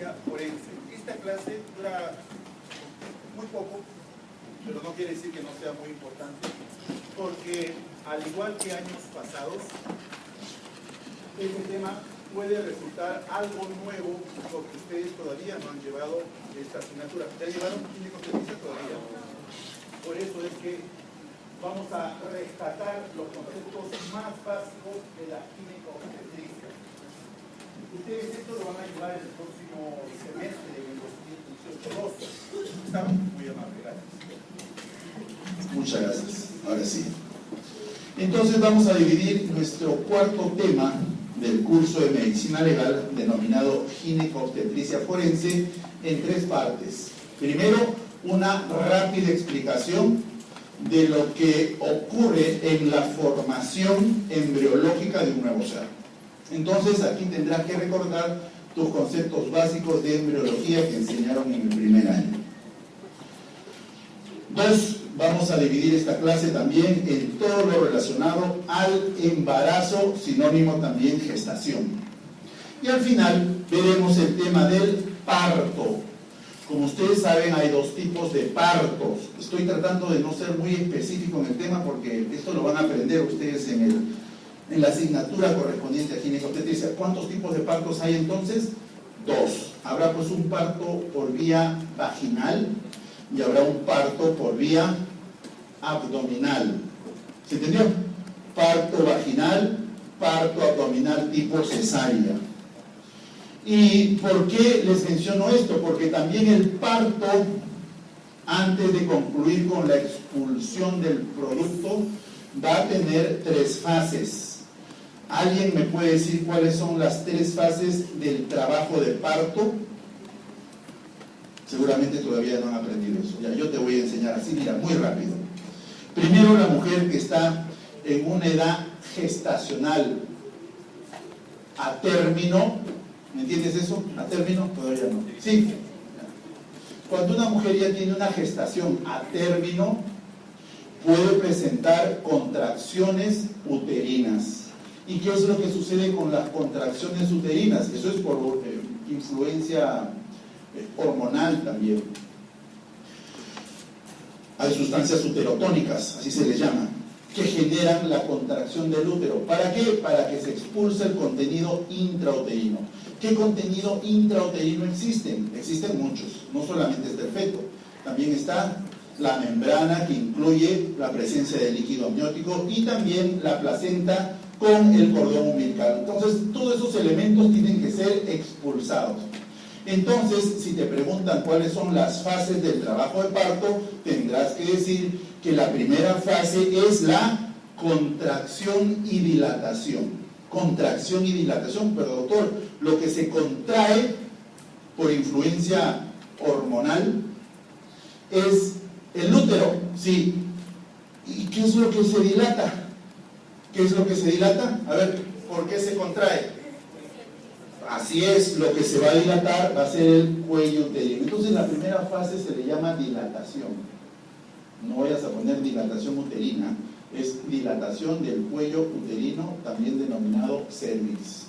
obstetricia forense. Esta clase dura muy poco, pero no quiere decir que no sea muy importante, porque al igual que años pasados, este tema puede resultar algo nuevo porque ustedes todavía no han llevado esta asignatura. ¿Ya llevaron ginecobstetricia todavía? Por eso es que vamos a rescatar los conceptos más básicos de la ginecobstetricia. Ustedes esto lo van a llevar el próximo semestre, en el 2018-12. ¿Están? Muy amable, gracias. Muchas gracias. Ahora sí. Entonces vamos a dividir nuestro cuarto tema del curso de Medicina Legal, denominado Ginecobstetricia Forense, en tres partes. Primero, una rápida explicación de lo que ocurre en la formación embriológica de un nuevo ser. Entonces, aquí tendrás que recordar tus conceptos básicos de embriología que enseñaron en el primer año. Dos, vamos a dividir esta clase también en todo lo relacionado al embarazo, sinónimo también gestación. Y al final veremos el tema del parto. Como ustedes saben, hay dos tipos de partos. Estoy tratando de no ser muy específico en el tema porque esto lo van a aprender ustedes en la asignatura correspondiente a ginecobstetricia. ¿Cuántos tipos de partos hay entonces? Dos. Habrá pues un parto por vía vaginal y habrá un parto por vía abdominal. ¿Se entendió? Parto vaginal, parto abdominal tipo cesárea. ¿Y por qué les menciono esto? Porque también el parto, antes de concluir con la expulsión del producto, va a tener tres fases. ¿Alguien me puede decir cuáles son las tres fases del trabajo de parto? Seguramente todavía no han aprendido eso. Ya, yo te voy a enseñar así, mira, muy rápido. Primero, la mujer que está en una edad gestacional a término, ¿me entiendes eso? ¿A término? Todavía no. Sí. Cuando una mujer ya tiene una gestación a término, puede presentar contracciones uterinas. ¿Y qué es lo que sucede con las contracciones uterinas? Eso es por influencia hormonal también. Hay sustancias uterotónicas, así se les llama, que generan la contracción del útero. ¿Para qué? Para que se expulse el contenido intrauterino. ¿Qué contenido intrauterino existen? Existen muchos, no solamente está el feto, también está la membrana que incluye la presencia de líquido amniótico y también la placenta con el cordón umbilical. Entonces, todos esos elementos tienen que ser expulsados. Entonces, si te preguntan cuáles son las fases del trabajo de parto, tendrás que decir que la primera fase es la contracción y dilatación. Contracción y dilatación, pero doctor, lo que se contrae por influencia hormonal es el útero, sí. ¿Y qué es lo que se dilata? ¿Qué es lo que se dilata? A ver, ¿por qué se contrae? Así es, lo que se va a dilatar va a ser el cuello uterino. Entonces la primera fase se le llama dilatación. No vayas a poner dilatación uterina, es dilatación del cuello uterino, también denominado cervix.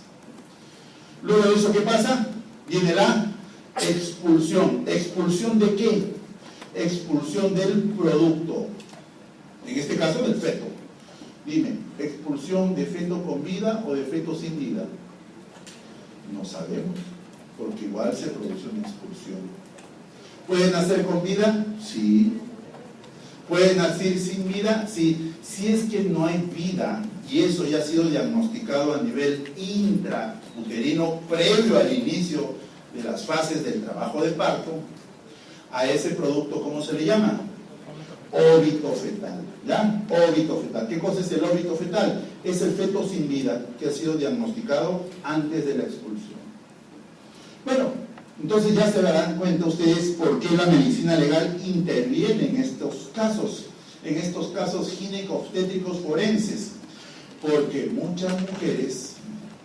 Luego de eso, ¿qué pasa? Viene la expulsión. ¿Expulsión de qué? Expulsión del producto. En este caso del feto. Dime, ¿expulsión de feto con vida o de feto sin vida? No sabemos, porque igual se produce una expulsión. ¿Pueden nacer con vida? Sí. ¿Pueden nacer sin vida? Sí. Si es que no hay vida y eso ya ha sido diagnosticado a nivel intrauterino previo al inicio de las fases del trabajo de parto, a ese producto, ¿cómo se le llama? Óbito fetal, ¿ya? Óbito fetal. ¿Qué cosa es el óbito fetal? Es el feto sin vida que ha sido diagnosticado antes de la expulsión. Bueno, entonces ya se darán cuenta ustedes por qué la medicina legal interviene en estos casos ginecobstétricos forenses, porque muchas mujeres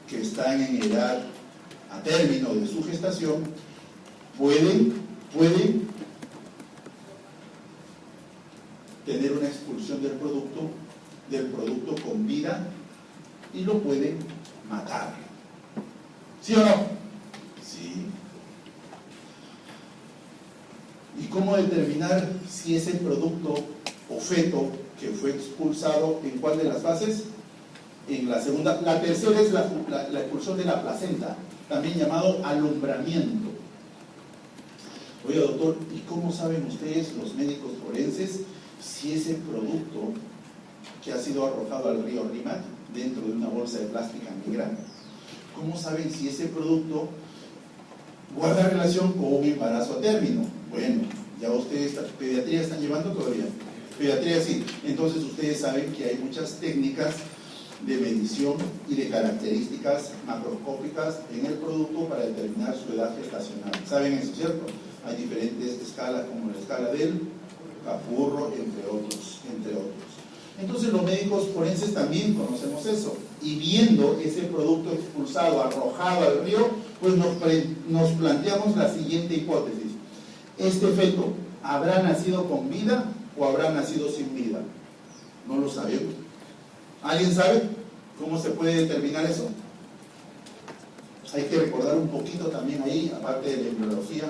que están en edad a término de su gestación pueden tener una expulsión del producto con vida y lo pueden matar. ¿Sí o no? Sí. cómo determinar si ese producto o feto que fue expulsado, ¿en cuál de las fases? En la segunda. La tercera es la expulsión de la placenta, también llamado alumbramiento. Oiga, doctor, ¿y cómo saben ustedes, los médicos forenses, si ese producto que ha sido arrojado al río Rímac dentro de una bolsa de plástica negra, cómo saben si ese producto guarda relación con un embarazo a término? Bueno, ya ustedes, pediatría están llevando todavía. Pediatría sí. Entonces ustedes saben que hay muchas técnicas de medición y de características macroscópicas en el producto para determinar su edad gestacional. ¿Saben eso, cierto? Hay diferentes escalas, como la escala del Capurro, entre otros. Entonces los médicos forenses también conocemos eso, y viendo ese producto expulsado, arrojado al río, pues nos planteamos la siguiente hipótesis: ¿este feto habrá nacido con vida o habrá nacido sin vida? No lo sabemos. ¿Alguien sabe cómo se puede determinar eso? Hay que recordar un poquito también ahí, aparte de la embriología,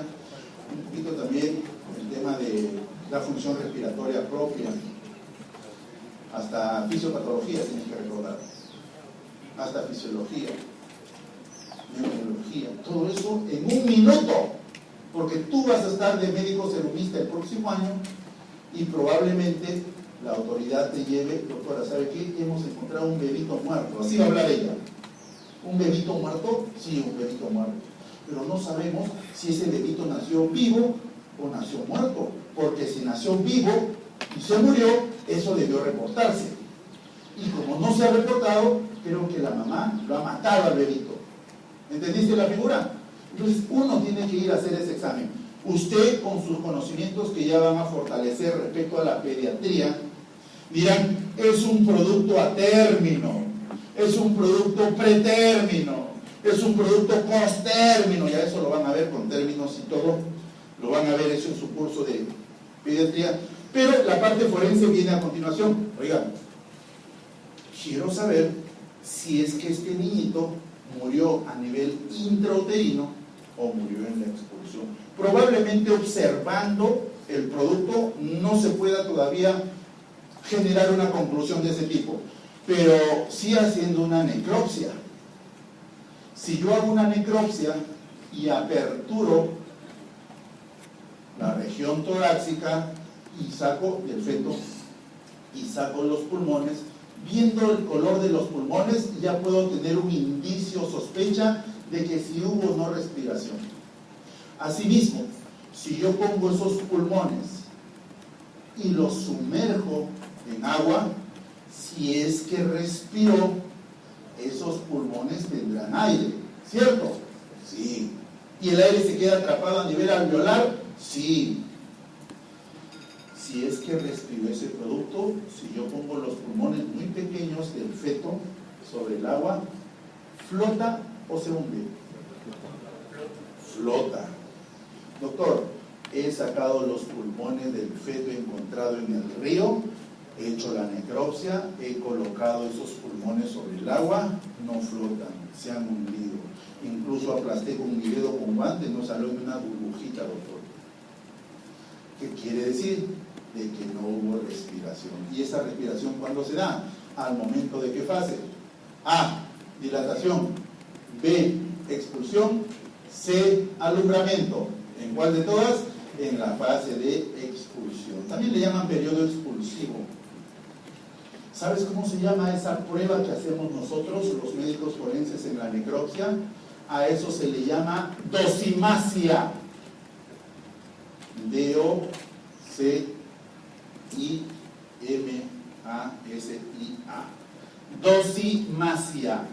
un poquito también el tema de la función respiratoria propia. Hasta fisiopatología tienes que recordar, hasta fisiología, neurología, todo eso en un minuto, porque tú vas a estar de médico serumista el próximo año y probablemente la autoridad te lleve: doctora, ¿sabe qué? Hemos encontrado un bebito muerto. Así va a hablar ella. ¿Un bebito muerto? Sí, un bebito muerto. Pero no sabemos si ese bebito nació vivo o nació muerto, porque si nació vivo y se murió, eso debió reportarse. Y como no se ha reportado, creo que la mamá lo ha matado al bebito. ¿Entendiste la figura? Entonces uno tiene que ir a hacer ese examen. Usted, con sus conocimientos que ya van a fortalecer respecto a la pediatría, dirán: es un producto a término, es un producto pretérmino, es un producto post-término. Ya eso lo van a ver con términos y todo, lo van a ver eso en su curso de pediatría. Pero la parte forense viene a continuación. Oigan, quiero saber si es que este niñito murió a nivel intrauterino o murió en la expulsión. Probablemente observando el producto no se pueda todavía generar una conclusión de ese tipo, pero sí haciendo una necropsia. Si yo hago una necropsia y aperturo la región torácica y saco el feto y saco los pulmones, viendo el color de los pulmones ya puedo tener un indicio, sospecha de que si hubo o no respiración. Asimismo, si yo pongo esos pulmones y los sumerjo en agua, si es que respiró, esos pulmones tendrán aire, ¿cierto? Sí. ¿Y el aire se queda atrapado a nivel alveolar? Sí. Si es que respiró ese producto, si yo pongo los pulmones muy pequeños del feto sobre el agua, ¿flota o se hunde? Flota. Doctor, he sacado los pulmones del feto encontrado en el río, he hecho la necropsia, he colocado esos pulmones sobre el agua, no flotan, se han hundido. Incluso aplasté con mi dedo con guante, no salió ni una burbujita, doctor. ¿Qué quiere decir? De que no hubo respiración. ¿Y esa respiración cuándo se da? Al momento de qué fase. A, dilatación. B, expulsión. C, alumbramiento. ¿En cuál de todas? En la fase de expulsión. También le llaman periodo expulsivo. ¿Sabes cómo se llama esa prueba que hacemos nosotros, los médicos forenses, en la necropsia? A eso se le llama dosimasia. D-O-C-I-M-A-S-I-A. Dosimasia.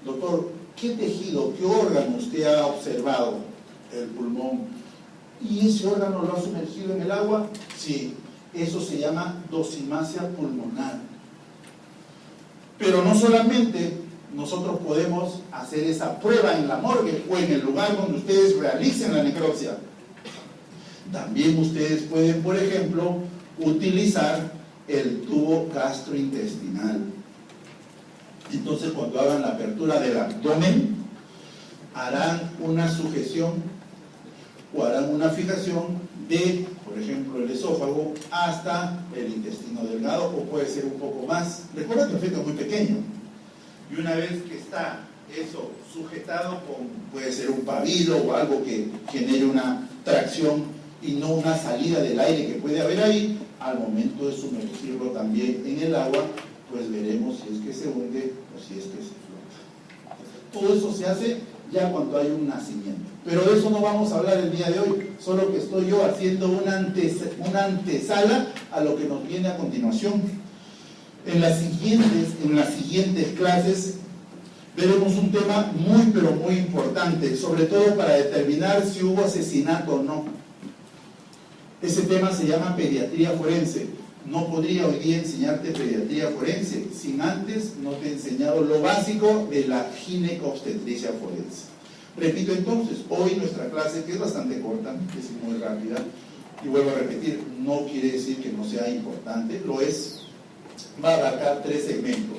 Doctor, ¿qué tejido, qué órgano usted ha observado? El pulmón. ¿Y ese órgano lo ha sumergido en el agua? Sí. Eso se llama dosimasia pulmonar. Pero no solamente nosotros podemos hacer esa prueba en la morgue o en el lugar donde ustedes realicen la necropsia. También ustedes pueden, por ejemplo, utilizar el tubo gastrointestinal. Entonces, cuando hagan la apertura del abdomen, harán una sujeción o harán una fijación de, por ejemplo, el esófago hasta el intestino delgado, o puede ser un poco más. Recuerda que el feto es muy pequeño, y una vez que está eso sujetado con, puede ser un pabilo o algo que genere una tracción y no una salida del aire que puede haber ahí, al momento de sumergirlo también en el agua, pues veremos si es que se hunde o si es que se flota. Todo eso se hace ya cuando hay un nacimiento. Pero de eso no vamos a hablar el día de hoy, solo que estoy yo haciendo una antesala a lo que nos viene a continuación. En las siguientes clases veremos un tema muy pero muy importante, sobre todo para determinar si hubo asesinato o no. Ese tema se llama pediatría forense. No podría hoy día enseñarte pediatría forense sin antes no te he enseñado lo básico de la ginecobstetricia forense. Repito entonces, hoy nuestra clase, que es bastante corta, que es muy rápida, y vuelvo a repetir, no quiere decir que no sea importante, lo es, va a abarcar 3 segmentos.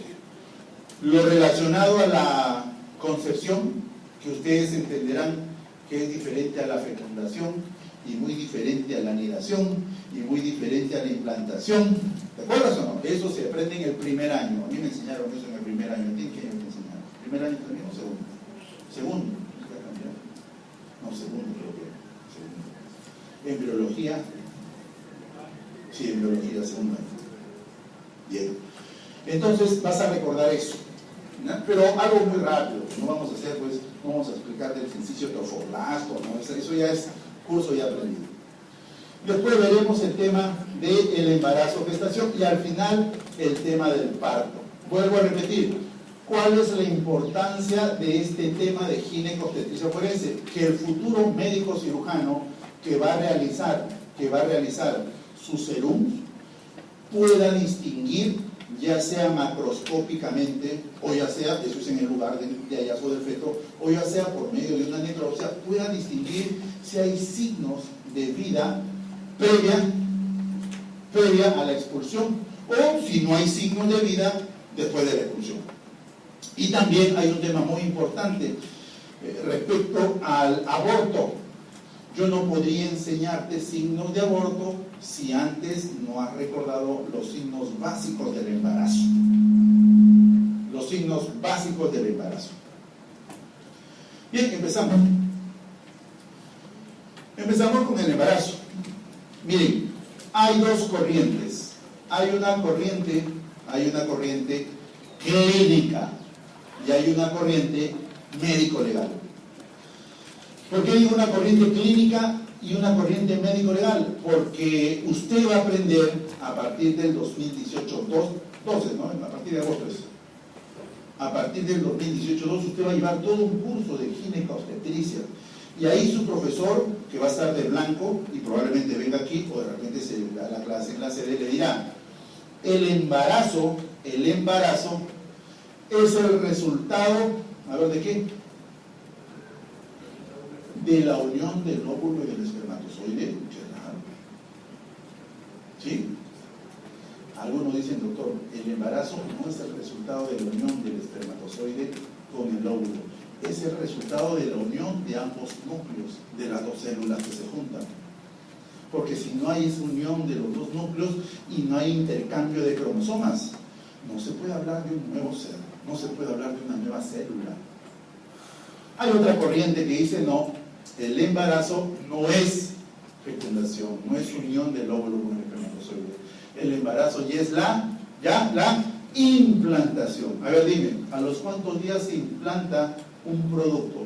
Lo relacionado a la concepción, que ustedes entenderán que es diferente a la fecundación, y muy diferente a la anidación, y muy diferente a la implantación. ¿Te acuerdas o no? Eso se aprende en el primer año. A mí me enseñaron eso en el primer año. ¿A ti qué año te enseñaron? ¿Primer año también o segundo? Segundo. No, segundo creo que. Segundo. En biología. Sí, en biología, segundo año. Bien. Entonces vas a recordar eso. ¿No? Pero algo muy rápido. No vamos a hacer, pues, no vamos a explicar del ejercicio teofolasto, ¿no? Eso ya es curso ya aprendido. Después veremos el tema del embarazo, gestación y al final el tema del parto. Vuelvo a repetir, ¿cuál es la importancia de este tema de ginecobstetricia forense? Que el futuro médico cirujano que va a realizar su serum pueda distinguir, ya sea macroscópicamente, o ya sea, eso es en el lugar de hallazgo del feto, o ya sea por medio de una necropsia, pueda distinguir si hay signos de vida previa a la expulsión, o si no hay signos de vida después de la expulsión. Y también hay un tema muy importante respecto al aborto. Yo no podría enseñarte signos de aborto si antes no has recordado los signos básicos del embarazo. Los signos básicos del embarazo. Bien, empezamos. Empezamos con el embarazo. Miren, hay 2 corrientes. Hay una corriente clínica y hay una corriente médico-legal. ¿Por qué digo una corriente clínica y una corriente médico-legal? Porque usted va a aprender a partir del 2018, 12, ¿no? A partir de agosto. A partir del 2018-12 usted va a llevar todo un curso de ginecobstetricia. Y ahí su profesor, que va a estar de blanco y probablemente venga aquí o de repente se da la clase en la sede, le dirá: el embarazo es el resultado, a ver, ¿de qué? De la unión del óvulo y del espermatozoide. ¿Sí? Algunos dicen, doctor, el embarazo no es el resultado de la unión del espermatozoide con el óvulo, es el resultado de la unión de ambos núcleos, de las 2 células que se juntan. Porque si no hay esa unión de los 2 núcleos y no hay intercambio de cromosomas, no se puede hablar de un nuevo ser, no se puede hablar de una nueva célula. Hay otra corriente que dice, no, el embarazo no es fecundación, no es unión del óvulo con el espermatozoide. El embarazo ya es la implantación. A ver, dime, ¿a los cuántos días se implanta un producto?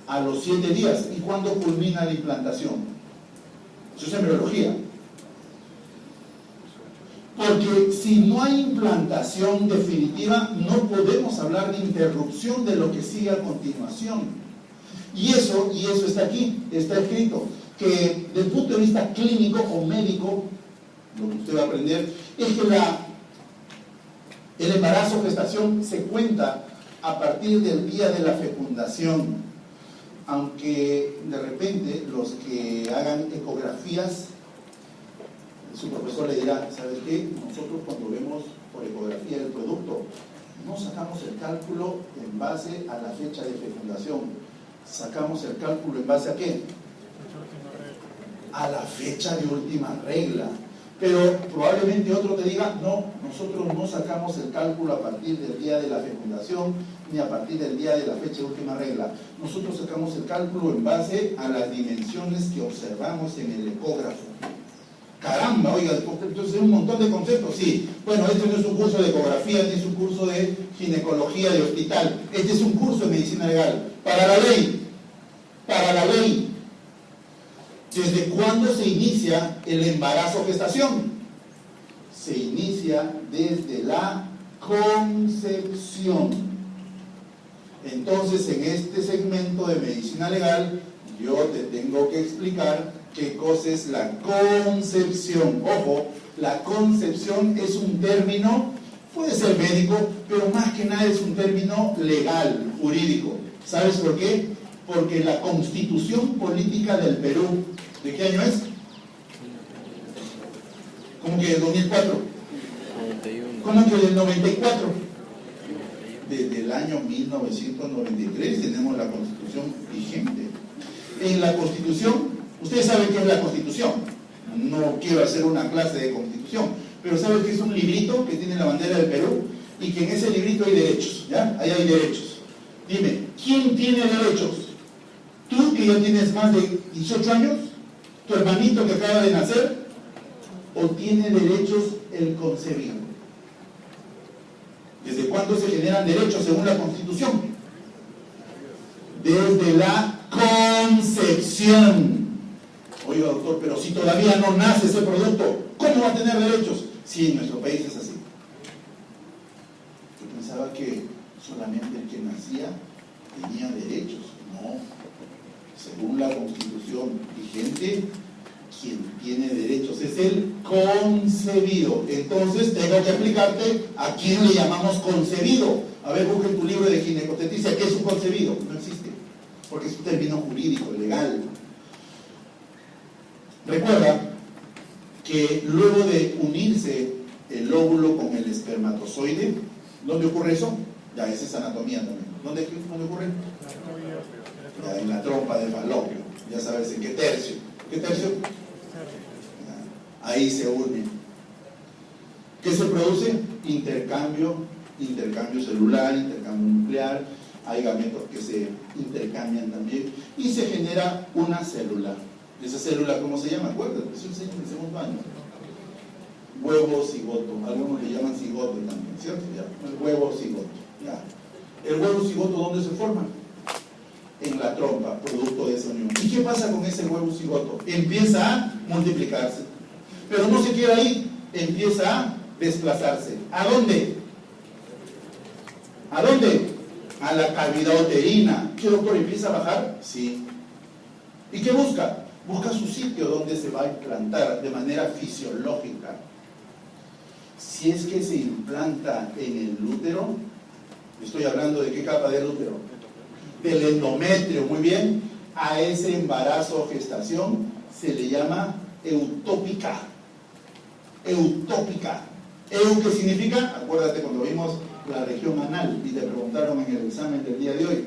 A los 7 días. ¿Y cuándo culmina la implantación? Eso es embriología. Porque si no hay implantación definitiva, no podemos hablar de interrupción de lo que sigue a continuación. Y eso está aquí, está escrito, que desde el punto de vista clínico o médico, lo que usted va a aprender es que el embarazo o gestación se cuenta a partir del día de la fecundación, aunque de repente los que hagan ecografías, su profesor le dirá, ¿sabes qué? Nosotros cuando vemos por ecografía el producto, no sacamos el cálculo en base a la fecha de fecundación, Sacamos el cálculo en base a qué? A la fecha de última regla. Pero probablemente otro te diga, no, nosotros no sacamos el cálculo a partir del día de la fecundación, ni a partir del día de la fecha de última regla. Nosotros sacamos el cálculo en base a las dimensiones que observamos en el ecógrafo. Caramba, oiga, entonces un montón de conceptos, sí. Bueno, este no es un curso de ecografía, este es un curso de ginecología de hospital, este es un curso de medicina legal. Para la ley, ¿desde cuándo se inicia el embarazo o gestación? Se inicia desde la concepción. Entonces, en este segmento de medicina legal, yo te tengo que explicar qué cosa es la concepción. Ojo, la concepción es un término, puede ser médico, pero más que nada es un término legal, jurídico. ¿Sabes por qué? Porque la Constitución Política del Perú, ¿de qué año es? ¿Cómo que del 2004? 91. ¿Cómo que del 94? Desde el año 1993 tenemos la Constitución vigente. En la Constitución, ustedes saben qué es la Constitución. No quiero hacer una clase de Constitución, pero saben que es un librito que tiene la bandera del Perú y que en ese librito hay derechos, ¿ya? Ahí hay derechos. Dime, ¿quién tiene derechos? ¿Tú que ya tienes más de 18 años? ¿Tu hermanito que acaba de nacer? ¿O tiene derechos el concebido? ¿Desde cuándo se generan derechos según la Constitución? Desde la concepción. Oiga, doctor, pero si todavía no nace ese producto, ¿cómo va a tener derechos? Sí, en nuestro país es así. Yo pensaba que solamente el que nacía tenía derechos. No. Según la Constitución vigente, quien tiene derechos es el concebido. Entonces tengo que explicarte a quién le llamamos concebido. A ver, busca en tu libro de ginecotetricia, ¿qué es un concebido? No existe, porque es un término jurídico, legal. Recuerda que luego de unirse el óvulo con el espermatozoide, ¿dónde ocurre eso? Ya, esa es anatomía también. ¿Dónde ocurre? Ya, en la trompa de falopio. Ya sabes en qué tercio. ¿Qué tercio? Ya, ahí se une. ¿Qué se produce? Intercambio celular, intercambio nuclear. Hay gametos que se intercambian también. Y se genera una célula. ¿Esa célula cómo se llama? Acuérdate, eso enseña en el segundo año. Huevo cigoto. Algunos le llaman cigote también, ¿cierto? Ya, el huevo cigoto. Ya. ¿El huevo cigoto dónde se forma? En la trompa, producto de esa unión. ¿Y qué pasa con ese huevo cigoto? Empieza a multiplicarse. Pero no se queda ahí, empieza a desplazarse. ¿A dónde? ¿A dónde? A la cavidad uterina. ¿Qué, doctor? ¿Empieza a bajar? Sí. ¿Y qué busca? Busca su sitio donde se va a implantar de manera fisiológica. Si es que se implanta en el útero, estoy hablando de qué capa del útero, del endometrio, muy bien, a ese embarazo o gestación se le llama eutópica. Eutópica. ¿Eu qué significa? Acuérdate cuando vimos la región anal y te preguntaron en el examen del día de hoy.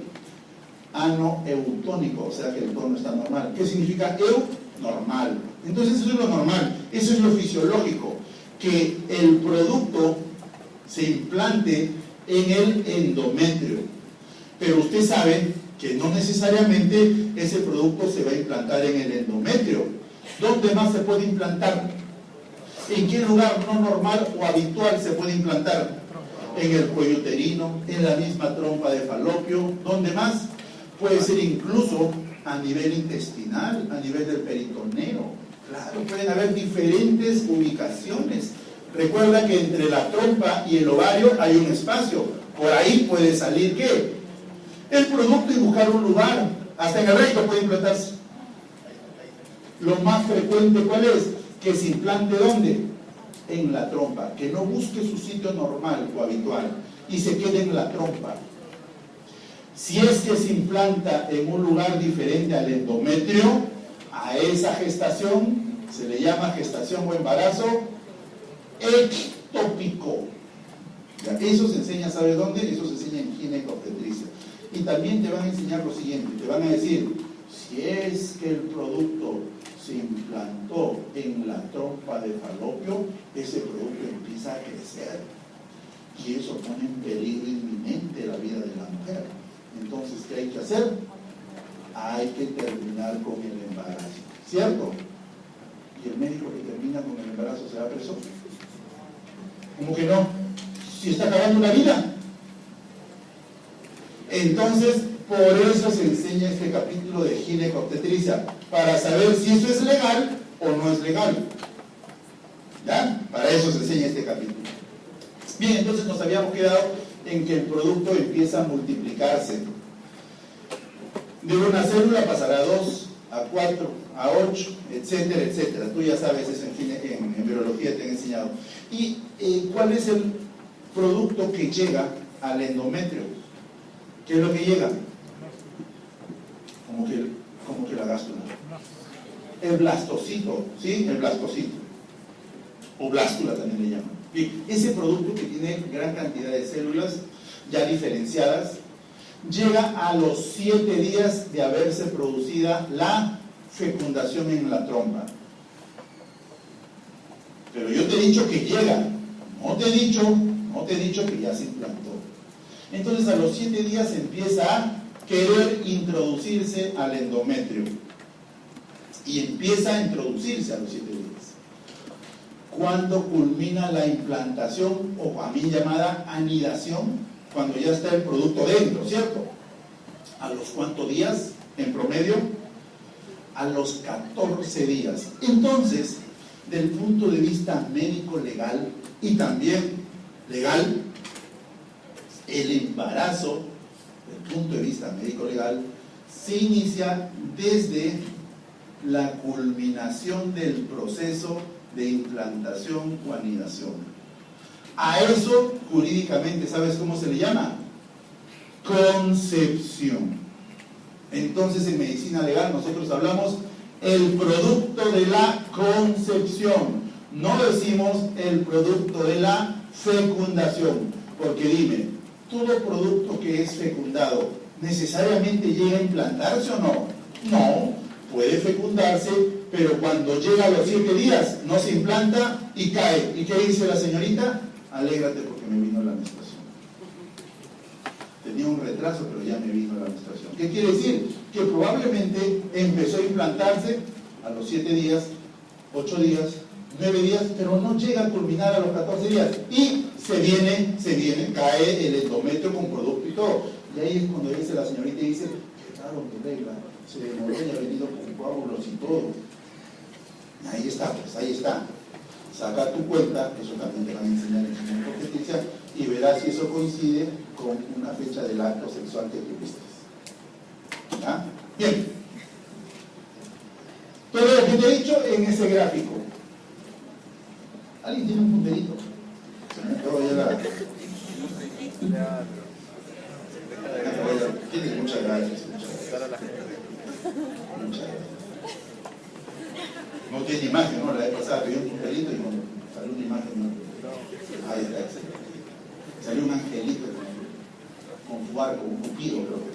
Ano eutónico, o sea que el tono está normal. ¿Qué significa eu? Normal. Entonces eso es lo normal, eso es lo fisiológico, que el producto se implante en el endometrio. Pero usted sabe que no necesariamente ese producto se va a implantar en el endometrio. ¿Dónde más se puede implantar? ¿En qué lugar no normal o habitual se puede implantar? En el cuello uterino, en la misma trompa de falopio. ¿Dónde más? Puede ser incluso a nivel intestinal, a nivel del peritoneo. Claro, pueden haber diferentes ubicaciones. Recuerda que entre la trompa y el ovario hay un espacio. Por ahí puede salir, ¿qué? El producto y buscar un lugar. Hasta en el recto puede implantarse. Lo más frecuente, ¿cuál es? Que se implante ¿dónde? En la trompa. Que no busque su sitio normal o habitual y se quede en la trompa. Si es que se implanta en un lugar diferente al endometrio, a esa gestación se le llama gestación o embarazo ectópico. Eso se enseña, ¿sabe dónde? Eso se enseña en ginecotetricia. Y también te van a enseñar lo siguiente, te van a decir, si es que el producto se implantó en la trompa de falopio, ese producto empieza a crecer y eso pone en peligro inminente la vida de la mujer. Entonces, ¿qué hay que hacer? Hay que terminar con el embarazo, ¿cierto? ¿Y el médico que termina con el embarazo se va preso? ¿Cómo que no? Si está acabando una vida. Entonces, por eso se enseña este capítulo de ginecobstetricia, para saber si eso es legal o no es legal. ¿Ya? Para eso se enseña este capítulo. Bien, entonces nos habíamos quedado en que el producto empieza a multiplicarse. De una célula pasará a 2, a 4, a 8, etcétera, etcétera. Tú ya sabes eso en biología, te han enseñado. ¿Y cuál es el producto que llega al endometrio? ¿Qué es lo que llega? Como que la gástula. El blastocito, ¿sí? El blastocito. O blástula también le llaman. Bien, ese producto que tiene gran cantidad de células ya diferenciadas, llega a los 7 días de haberse producida la fecundación en la trompa. Pero yo te he dicho que llega, no te he dicho que ya se implantó. Entonces a los 7 días empieza a querer introducirse al endometrio. Y empieza a introducirse a los 7 días. ¿Cuándo culmina la implantación, o también llamada anidación? Cuando ya está el producto dentro, ¿cierto? ¿A los cuántos días en promedio? A los 14 días. Entonces, del punto de vista médico-legal y también legal, el embarazo, del punto de vista médico-legal, se inicia desde la culminación del proceso de implantación o anidación. A eso, jurídicamente, ¿sabes cómo se le llama? Concepción. Entonces, en medicina legal nosotros hablamos el producto de la concepción. No decimos el producto de la fecundación. Porque dime, ¿todo producto que es fecundado necesariamente llega a implantarse o no? No, puede fecundarse, pero cuando llega a los 7 días no se implanta y cae. ¿Y qué dice la señorita? Alégrate porque me vino la menstruación. Tenía un retraso, pero ya me vino la menstruación. ¿Qué quiere decir? Que probablemente empezó a implantarse a los 7 días, 8 días, 9 días, pero no llega a culminar a los 14 días. Y se viene, cae el endometrio con producto y todo. Y ahí es cuando dice la señorita y dice, qué raro mi regla, se demoró y ha venido con coágulos y todo. Ahí está, pues ahí está. Saca tu cuenta, eso también te van a enseñar en ginecobstetricia, y verás si eso coincide con una fecha del acto sexual que tuviste. ¿Ya? Bien. Todo lo que te he dicho en ese gráfico. ¿Alguien tiene un punterito? Se me acabó ya la... Tienes muchas gracias. Muchas gracias. No tiene imagen, ¿no? La vez pasada pedí un punterito y salió una imagen. ¿No? Ahí está, excelente. Salió un angelito con su arco, un cupido, creo que.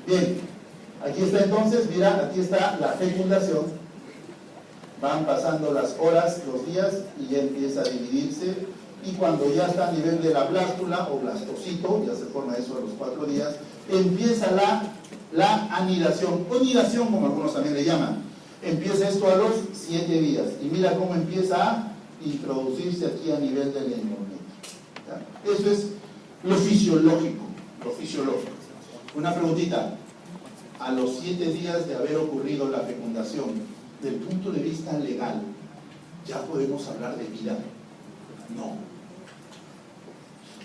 Bien, aquí está entonces, mira, aquí está la fecundación. Van pasando las horas, los días, y ya empieza a dividirse. Y cuando ya está a nivel de la blástula o blastocito, ya se forma eso a los 4 días, empieza la anidación, o nidación como algunos también le llaman. Empieza esto a los 7 días. Y mira cómo empieza a introducirse aquí a nivel del endometrio. Eso es lo fisiológico. Una preguntita. A los 7 días de haber ocurrido la fecundación, del punto de vista legal, ¿ya podemos hablar de vida? No.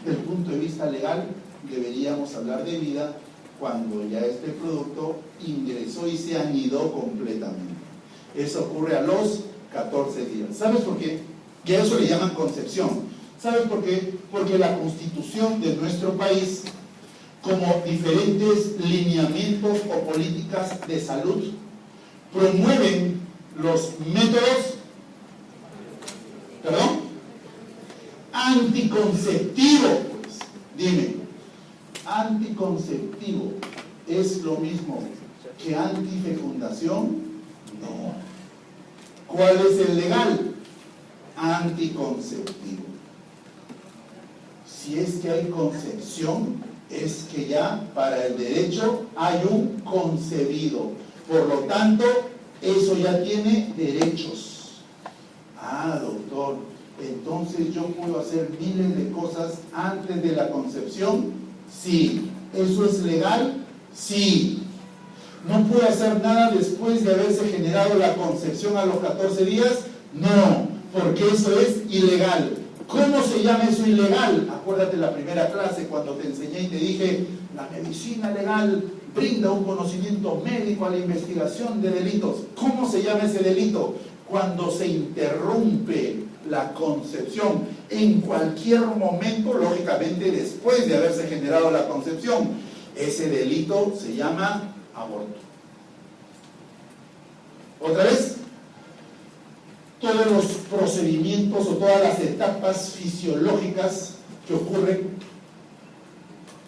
Del punto de vista legal, deberíamos hablar de vida cuando ya este producto ingresó y se anidó completamente. Eso ocurre a los 14 días. ¿Sabes por qué? Y a eso le llaman concepción. ¿Sabes por qué? Porque la Constitución de nuestro país, como diferentes lineamientos o políticas de salud, promueven los métodos, anticonceptivos. Pues, dime, ¿Anticonceptivo es lo mismo que antifecundación? No. ¿Cuál es el legal? Anticonceptivo. Si es que hay concepción, es que ya para el derecho hay un concebido. Por lo tanto, eso ya tiene derechos. Ah, doctor, entonces yo puedo hacer miles de cosas antes de la concepción. Sí. ¿Eso es legal? Sí. ¿No puedo hacer nada después de haberse generado la concepción a los 14 días? No, porque eso es ilegal. ¿Cómo se llama eso ilegal? Acuérdate la primera clase cuando te enseñé y te dije, la medicina legal brinda un conocimiento médico a la investigación de delitos. ¿Cómo se llama ese delito? Cuando se interrumpe la concepción en cualquier momento, lógicamente después de haberse generado la concepción. Ese delito se llama aborto. Otra vez, todos los procedimientos o todas las etapas fisiológicas que ocurren,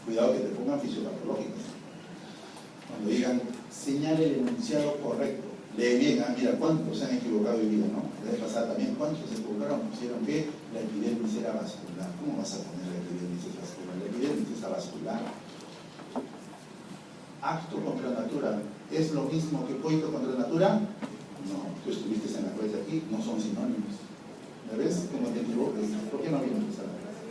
cuidado que te pongan fisiopatológicas, cuando digan, señale el enunciado correcto, lee bien, mira cuántos se han equivocado hoy día, ¿no? La vez pasada también, cuántos se equivocaron, pusieron que la epidermis era vascular. ¿Cómo vas a poner la epidermis es vascular? La epidermis es vascular. Acto contra natura, ¿es lo mismo que coito contra natura? No, tú estuviste en la clase aquí, no son sinónimos. ¿Me ves? ¿Cómo te equivocas? ¿Por qué no vienes a la clase?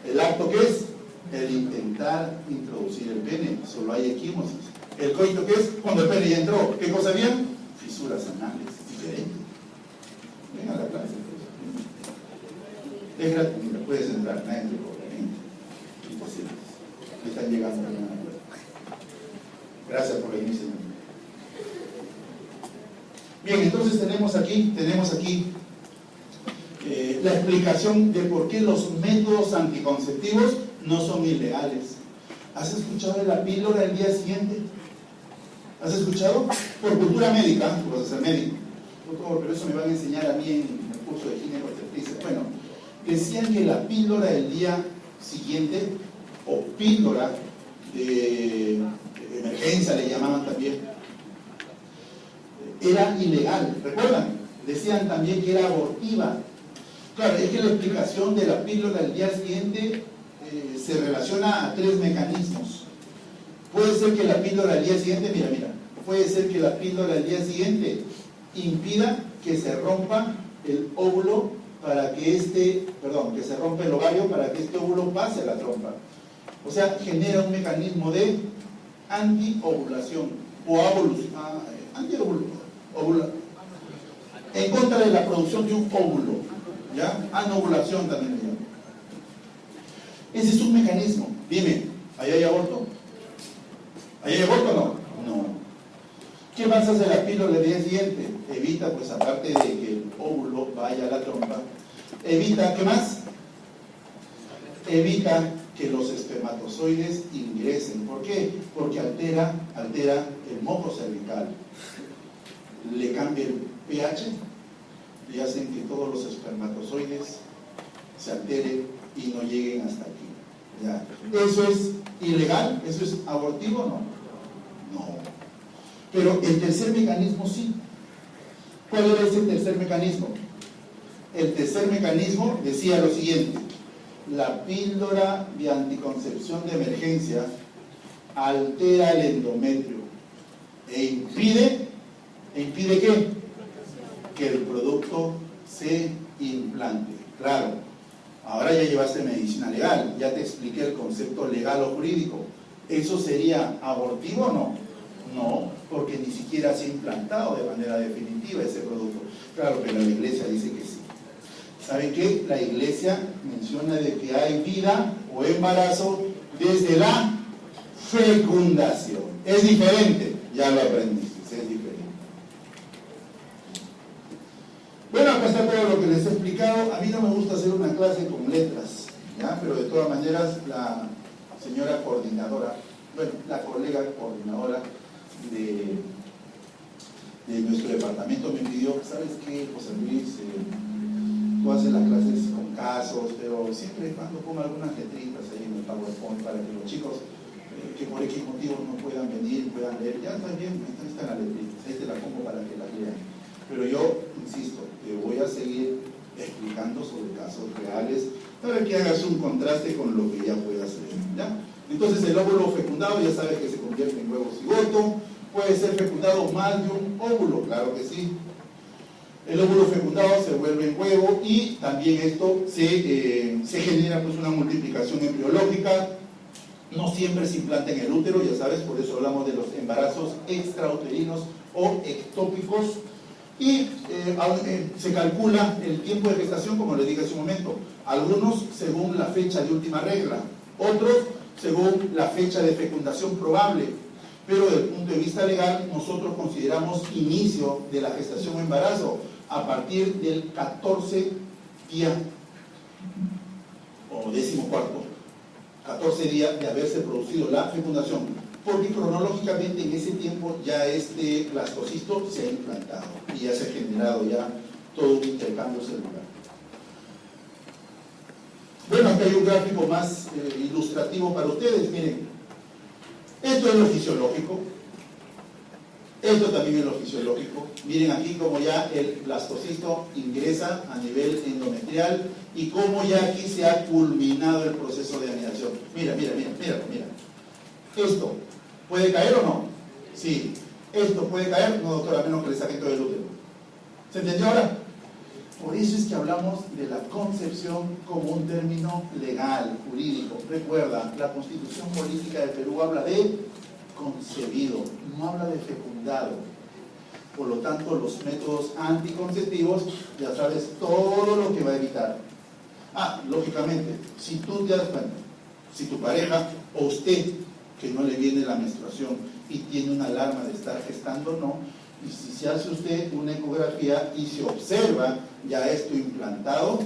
¿El acto qué es? El intentar introducir el pene, solo hay equimosis. ¿El coito qué es? Cuando el pene ya entró, ¿qué cosa había? Fisuras anales, diferente. Ven a la clase. Es gratis, mira, puedes entrar, nadie te cobra. Imposible. Me están llegando a la clase. Gracias por venir, señor. Bien, entonces tenemos aquí la explicación de por qué los métodos anticonceptivos no son ilegales. ¿Has escuchado de la píldora del día siguiente? ¿Has escuchado? Por cultura médica, tú vas a ser médico. Pero eso me van a enseñar a mí en el curso de gineco-obstetricia. Bueno, decían que la píldora del día siguiente, o píldora de emergencia le llamaban también, era ilegal. ¿Recuerdan? Decían también que era abortiva. Claro, es que la explicación de la píldora del día siguiente se relaciona a tres mecanismos. Puede ser que la píldora del día siguiente, puede ser que la píldora del día siguiente impida que se rompa el óvulo para que que se rompa el ovario para que este óvulo pase a la trompa. O sea, genera un mecanismo de antiovulación o en contra de la producción de un óvulo, ¿ya? Anovulación también le llaman. Ese es un mecanismo. Dime, ¿ahí hay aborto? ¿Ahí hay aborto o no? No. ¿Qué más hace la píldora del día siguiente? Evita, pues aparte de que el óvulo vaya a la trompa, evita, ¿qué más? Evita que los espermatozoides ingresen. ¿Por qué? Porque altera el moco cervical. Le cambia el pH y hacen que todos los espermatozoides se alteren y no lleguen hasta aquí. ¿Ya? ¿Eso es ilegal? ¿Eso es abortivo? No. Pero el tercer mecanismo sí. ¿Cuál era ese tercer mecanismo? El tercer mecanismo decía lo siguiente: la píldora de anticoncepción de emergencia altera el endometrio e impide ¿qué? Que el producto se implante. Claro, ahora ya llevaste medicina legal, ya te expliqué el concepto legal o jurídico. ¿Eso sería abortivo o no? No, porque ni siquiera se ha implantado de manera definitiva ese producto. Claro, pero la iglesia dice que sí. ¿Saben qué? La iglesia menciona de que hay vida o embarazo desde la fecundación. Es diferente, ya lo aprendiste, es diferente. Bueno, acá está todo lo que les he explicado. A mí no me gusta hacer una clase con letras, ¿ya? Pero de todas maneras la señora coordinadora, la colega coordinadora de nuestro departamento me pidió, ¿sabes qué, José Luis? Tú haces las clases con casos, pero siempre y cuando ponga algunas letritas ahí en el PowerPoint para que los chicos que por X motivos no puedan venir, puedan leer, ya está bien, ahí están las letritas, ahí te las pongo para que las lean. Pero yo, insisto, te voy a seguir explicando sobre casos reales para que hagas un contraste con lo que ya puedas leer, ¿ya? Entonces el óvulo fecundado ya sabes que se convierte en huevo cigoto, puede ser fecundado más de un óvulo, claro que sí. El óvulo fecundado se vuelve en huevo y también esto se genera pues una multiplicación embriológica. No siempre se implanta en el útero, ya sabes, por eso hablamos de los embarazos extrauterinos o ectópicos. Y se calcula el tiempo de gestación, como les dije hace un momento, algunos según la fecha de última regla, otros según la fecha de fecundación probable, pero desde el punto de vista legal nosotros consideramos inicio de la gestación o embarazo a partir del 14 día o 14 días de haberse producido la fecundación, porque cronológicamente en ese tiempo ya este blastocisto se ha implantado y ya se ha generado ya todo un intercambio celular. Bueno, aquí hay un gráfico más ilustrativo para ustedes. Miren, esto es lo fisiológico, esto también es lo fisiológico. Miren aquí cómo ya el blastocisto ingresa a nivel endometrial y cómo ya aquí se ha culminado el proceso de anidación. Mira. Esto, ¿puede caer o no? Sí. ¿Esto puede caer? No, doctora, a menos que le saquen todo el útero. ¿Se entendió ahora? Por eso es que hablamos de la concepción como un término legal, jurídico. Recuerda, la Constitución Política del Perú habla de concebido, no habla de fecundado. Por lo tanto, los métodos anticonceptivos, ya sabes todo lo que va a evitar. Lógicamente, si tú te das cuenta, si tu pareja o usted, que no le viene la menstruación y tiene una alarma de estar gestando, no, y si se hace usted una ecografía y se observa ya esto implantado,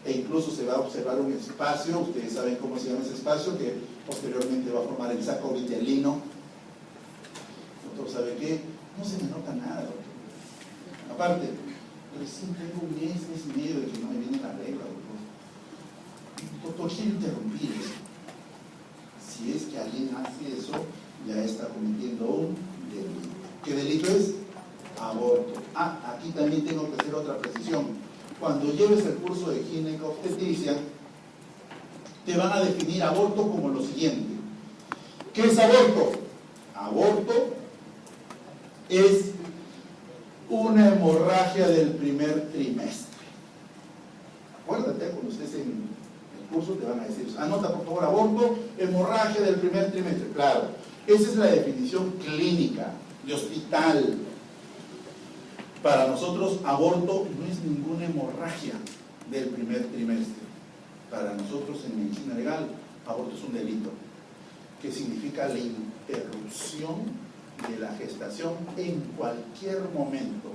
e incluso se va a observar un espacio, ustedes saben cómo se llama ese espacio, que posteriormente va a formar el saco vitelino. Doctor, ¿sabe qué? No se me nota nada, doctor. Aparte, recién tengo un mes y medio de que no me viene la regla, doctor. Doctor, quiero interrumpir eso. Si es que alguien hace eso, ya está cometiendo un delito. ¿Qué delito es? Aborto. Aquí también tengo que hacer otra precisión. Cuando lleves el curso de ginecobstetricia, te van a definir aborto como lo siguiente. ¿Qué es aborto? Aborto es una hemorragia del primer trimestre. Acuérdate, cuando estés en el curso te van a decir, anota por favor, aborto, hemorragia del primer trimestre. Claro, esa es la definición clínica, de hospital. Para nosotros, aborto no es ninguna hemorragia del primer trimestre. Para nosotros, en medicina legal, aborto es un delito, que significa la interrupción de la gestación en cualquier momento,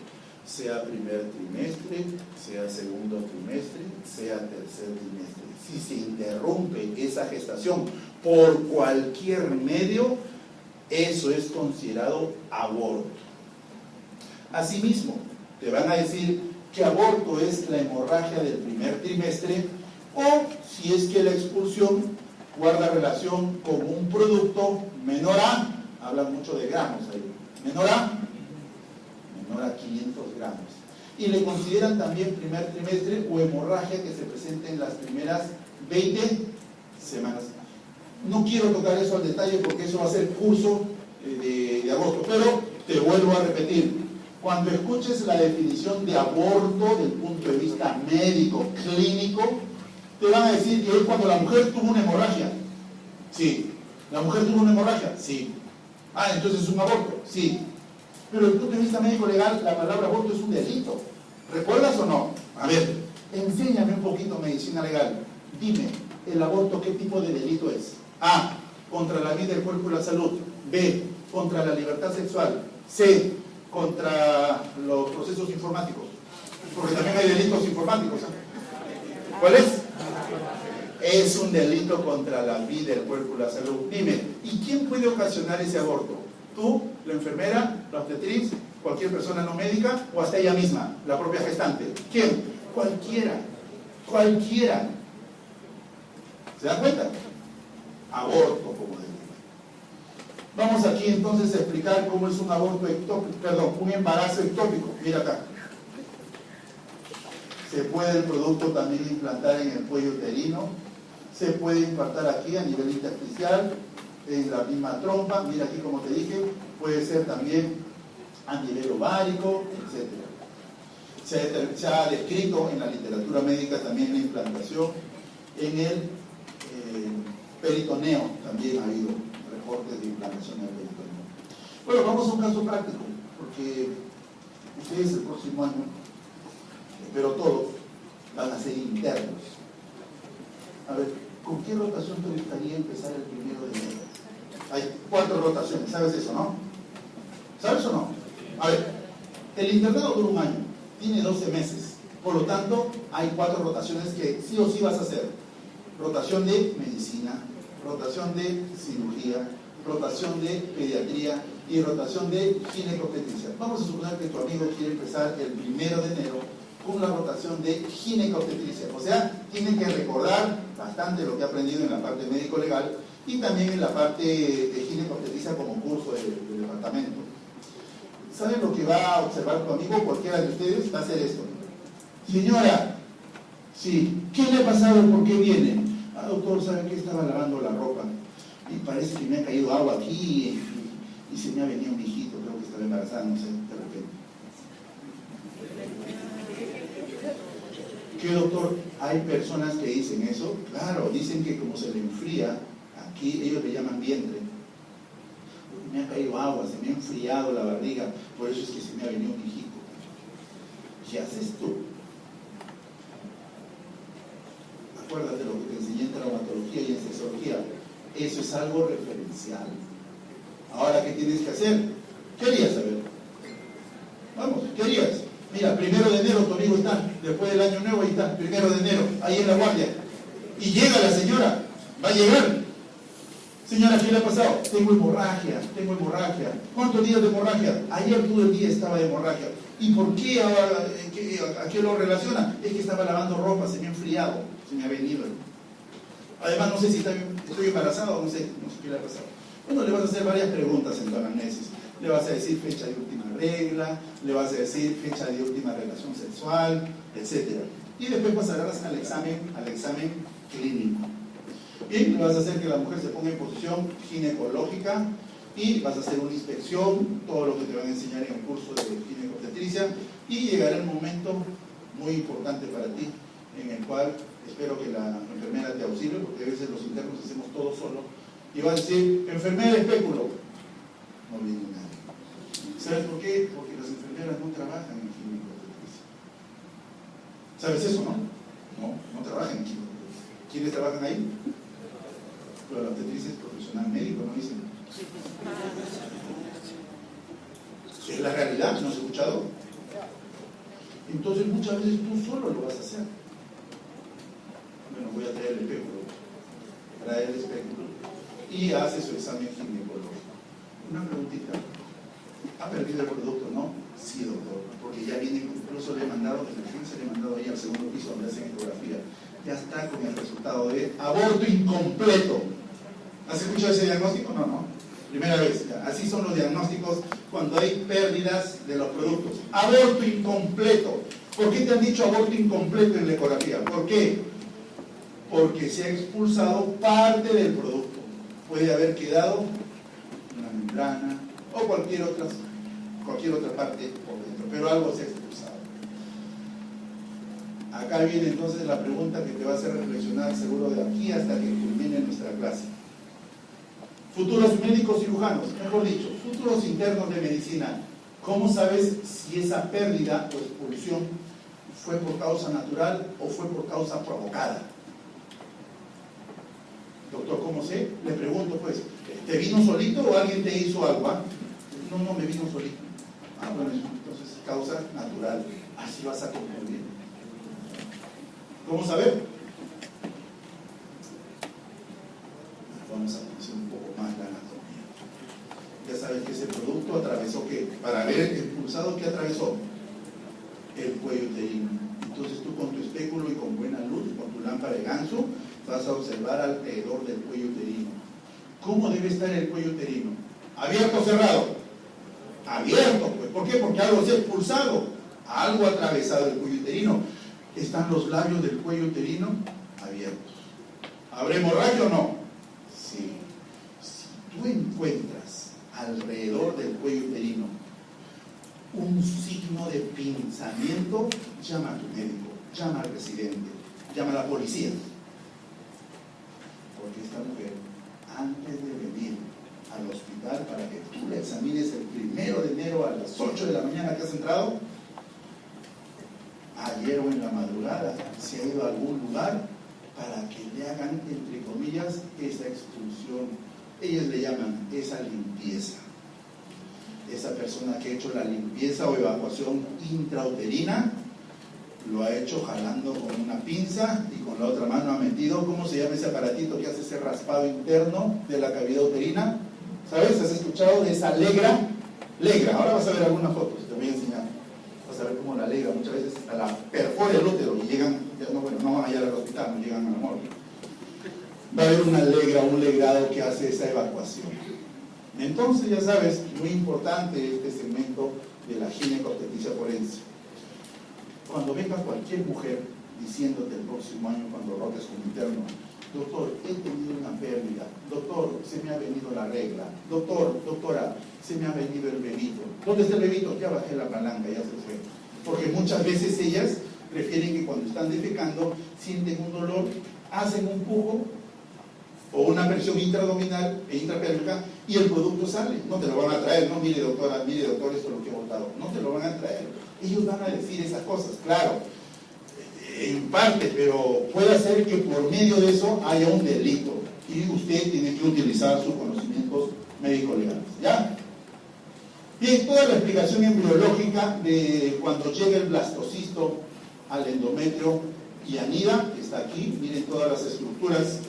sea primer trimestre, sea segundo trimestre, sea tercer trimestre. Si se interrumpe esa gestación por cualquier medio, eso es considerado aborto. Asimismo, te van a decir que aborto es la hemorragia del primer trimestre o si es que la expulsión guarda relación con un producto menor a, hablan mucho de gramos ahí, menor a 500 gramos. Y le consideran también primer trimestre o hemorragia que se presente en las primeras 20 semanas. No quiero tocar eso al detalle porque eso va a ser curso de agosto, pero te vuelvo a repetir. Cuando escuches la definición de aborto del punto de vista médico, clínico, te van a decir que es cuando la mujer tuvo una hemorragia. Sí. ¿La mujer tuvo una hemorragia? Sí. Entonces es un aborto. Sí. Pero desde el punto de vista médico legal, la palabra aborto es un delito. ¿Recuerdas o no? A ver, enséñame un poquito medicina legal. Dime, ¿el aborto qué tipo de delito es? A, contra la vida, el cuerpo y la salud. B, contra la libertad sexual. C, contra los procesos informáticos, porque también hay delitos informáticos. ¿Cuál es? Es un delito contra la vida, el cuerpo y la salud. Dime, ¿y quién puede ocasionar ese aborto? ¿Tú, la enfermera, la obstetriz, cualquier persona no médica o hasta ella misma, la propia gestante? ¿Quién? Cualquiera. Cualquiera. ¿Se dan cuenta? Aborto, como digo. Vamos aquí entonces a explicar cómo es un aborto ectópico, perdón, un embarazo ectópico. Mira acá. Se puede el producto también implantar en el cuello uterino, se puede implantar aquí a nivel intersticial, en la misma trompa, mira aquí como te dije, puede ser también a nivel ovárico, etc. Se ha descrito en la literatura médica también la implantación en el peritoneo, también ha habido reportes de implantación en el peritoneo. Bueno, vamos a un caso práctico, porque ustedes el próximo año, pero todos, van a ser internos. A ver, ¿con qué rotación te gustaría empezar el 1 de enero? Hay 4 rotaciones, ¿sabes eso, no? ¿Sabes o no? A ver, el internado dura un año, tiene 12 meses, por lo tanto, hay 4 rotaciones que sí o sí vas a hacer. Rotación de medicina, rotación de cirugía, rotación de pediatría y rotación de ginecobstetricia. Vamos a suponer que tu amigo quiere empezar el 1 de enero con la rotación de ginecobstetricia. O sea, tiene que recordar bastante lo que ha aprendido en la parte médico-legal y también en la parte de ginecobstetricia como curso del departamento. ¿Saben lo que va a observar tu amigo? Cualquiera de ustedes va a hacer esto. Señora, sí, ¿qué le ha pasado? ¿Por qué viene? Ah, doctor, ¿sabe qué? Estaba lavando la ropa y parece que me ha caído agua aquí y se me ha venido un hijito, creo que estaba embarazada, no sé, de repente. ¿Qué, doctor? Hay personas que dicen eso. Claro, dicen que como se le enfría, aquí ellos le llaman vientre. Me ha caído agua, se me ha enfriado la barriga, por eso es que se me ha venido un hijito. ¿Qué haces tú? Acuérdate lo que te enseñé en traumatología y en sexología. Eso es algo referencial. Ahora, ¿qué tienes que hacer? ¿Qué harías, a ver? Vamos, ¿qué harías? Mira, 1 de enero tu amigo está, después del año nuevo ahí está, 1 de enero, ahí en la guardia. Y llega la señora, va a llegar. Señora, ¿qué le ha pasado? Tengo hemorragia. ¿Cuántos días de hemorragia? Ayer todo el día estaba de hemorragia. ¿Y por qué? ¿A qué lo relaciona? Es que estaba lavando ropa, se me ha enfriado, se me ha venido. Además, no sé si estoy embarazada o no sé qué le ha pasado. Bueno, le vas a hacer varias preguntas en tu anamnesis. Le vas a decir fecha de última regla, le vas a decir fecha de última relación sexual, etc. Y después pasarás al examen clínico. Y le vas a hacer que la mujer se ponga en posición ginecológica y vas a hacer una inspección, todo lo que te van a enseñar en el curso de ginecobstetricia, y llegará el momento muy importante para ti, en el cual espero que la enfermera te auxilie, porque a veces los internos hacemos todo solo, y va a decir, enfermera espéculo. No viene nadie. ¿Sabes por qué? Porque las enfermeras no trabajan en ginecobstetricia. ¿Sabes eso, no? No trabajan en ginecobstetricia. ¿Quiénes trabajan ahí? Pero la obstetricia es profesional médico, ¿no dicen? Es la realidad, ¿no has escuchado? Entonces muchas veces tú solo lo vas a hacer. Bueno, voy a traer el espéculo. Trae el espéculo y hace su examen ginecológico. Una preguntita. ¿Ha perdido el producto? ¿No? Sí, doctor, porque ya viene, incluso le he mandado, desde el se le he mandado ahí al segundo piso donde hacen ecografía. Ya está con el resultado de aborto incompleto. ¿Has escuchado ese diagnóstico? No. Primera vez. Ya. Así son los diagnósticos cuando hay pérdidas de los productos. Aborto incompleto. ¿Por qué te han dicho aborto incompleto en la ecografía? ¿Por qué? Porque se ha expulsado parte del producto. Puede haber quedado una membrana o cualquier otra parte por dentro, pero algo se ha expulsado. Acá viene entonces la pregunta que te va a hacer reflexionar seguro de aquí hasta que culmine nuestra clase. Futuros médicos cirujanos, mejor dicho, futuros internos de medicina, ¿cómo sabes si esa pérdida o expulsión fue por causa natural o fue por causa provocada? Doctor, ¿cómo sé? Le pregunto pues, ¿te vino solito o alguien te hizo algo? No, me vino solito. Bueno, entonces causa natural. Así vas a concluir. ¿Cómo saber? Vamos a conocer un poco más la anatomía. Ya sabes que ese producto atravesó ¿qué? Para haber expulsado, ¿qué atravesó? El cuello uterino. Entonces tú con tu espéculo y con buena luz, con tu lámpara de ganso, vas a observar alrededor del cuello uterino. ¿Cómo debe estar el cuello uterino? ¿Abierto o cerrado? Abierto, pues. ¿Por qué? Porque algo se ha expulsado, algo ha atravesado el cuello uterino. ¿Están los labios del cuello uterino abiertos? ¿Habrá hemorragia o no? Sí. Si tú encuentras alrededor del cuello uterino un signo de pinzamiento, llama a tu médico, llama al residente, llama a la policía. Porque esta mujer, antes de venir al hospital para que tú la examines el 1 de enero a las 8 de la mañana que has entrado, ayer o en la madrugada se ha ido a algún lugar para que le hagan, entre comillas, esa expulsión. Ellos le llaman esa limpieza. Esa persona que ha hecho la limpieza o evacuación intrauterina lo ha hecho jalando con una pinza y con la otra mano ha metido, ¿cómo se llama ese aparatito que hace ese raspado interno de la cavidad uterina? ¿Sabes? ¿Has escuchado de esa legra? Legra, ahora vas a ver algunas fotos, te voy a enseñar. Vas a ver cómo la legra muchas veces hasta la perfora el útero y llegan, no van a llegar al hospital, no llegan a la morgue. Va a haber una legra, un legrado que hace esa evacuación. Entonces, ya sabes, muy importante este segmento de la ginecobstetricia forense. Cuando venga cualquier mujer diciéndote el próximo año cuando rotes como interno, doctor, he tenido una pérdida, doctor, se me ha venido la regla, doctor, doctora, se me ha venido el bebito. ¿Dónde está el bebito? Ya bajé la palanca, ya se fue. Porque muchas veces ellas prefieren que cuando están defecando sienten un dolor, hacen un pujo o una presión intraabdominal e intrapélvica y el producto sale. No te lo van a traer, no, mire doctora, esto es lo que he botado. No te lo van a traer. Ellos van a decir esas cosas, claro, en parte, pero puede ser que por medio de eso haya un delito y usted tiene que utilizar sus conocimientos médico-legales, ¿ya? Bien, toda la explicación embriológica de cuando llega el blastocisto al endometrio y anida, que está aquí, miren todas las estructuras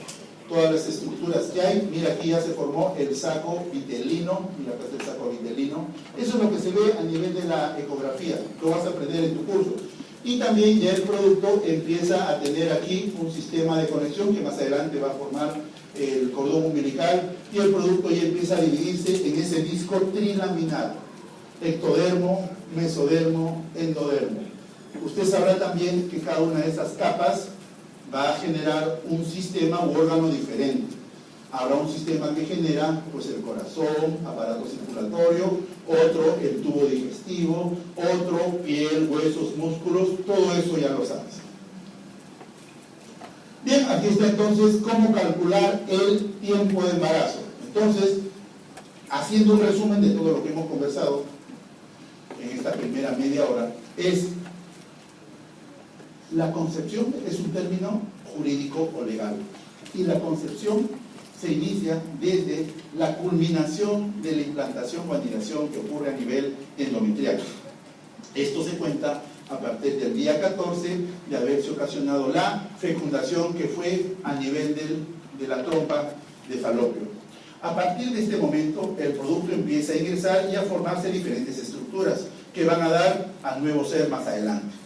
que hay. Mira, aquí ya se formó el saco vitelino, mira acá está el saco vitelino. Eso es lo que se ve a nivel de la ecografía, lo vas a aprender en tu curso. Y también ya el producto empieza a tener aquí un sistema de conexión que más adelante va a formar el cordón umbilical y el producto ya empieza a dividirse en ese disco trilaminar, ectodermo, mesodermo, endodermo. Usted sabrá también que cada una de esas capas va a generar un sistema u órgano diferente. Habrá un sistema que genera pues el corazón, aparato circulatorio, otro el tubo digestivo, otro piel, huesos, músculos, todo eso ya lo sabes. Bien, aquí está entonces cómo calcular el tiempo de embarazo. Entonces, haciendo un resumen de todo lo que hemos conversado en esta primera media hora, es la concepción es un término jurídico o legal y la concepción se inicia desde la culminación de la implantación o anidación que ocurre a nivel endometrial. Esto se cuenta a partir del día 14 de haberse ocasionado la fecundación que fue a nivel de la trompa de falopio. A partir de este momento el producto empieza a ingresar y a formarse diferentes estructuras que van a dar al nuevo ser más adelante.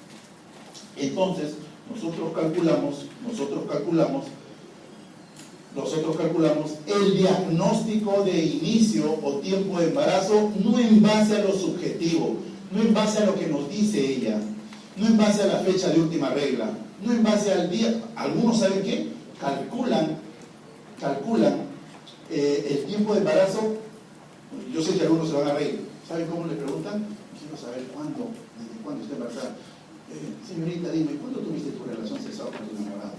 Entonces, nosotros calculamos el diagnóstico de inicio o tiempo de embarazo no en base a lo subjetivo, no en base a lo que nos dice ella, no en base a la fecha de última regla, no en base al día. Algunos, ¿saben qué? Calculan el tiempo de embarazo. Yo sé que algunos se van a reír. ¿Saben cómo le preguntan? Quiero saber cuándo, desde cuándo está embarazada. Señorita, dime, ¿cuándo tuviste tu relación sexual con tu enamorado?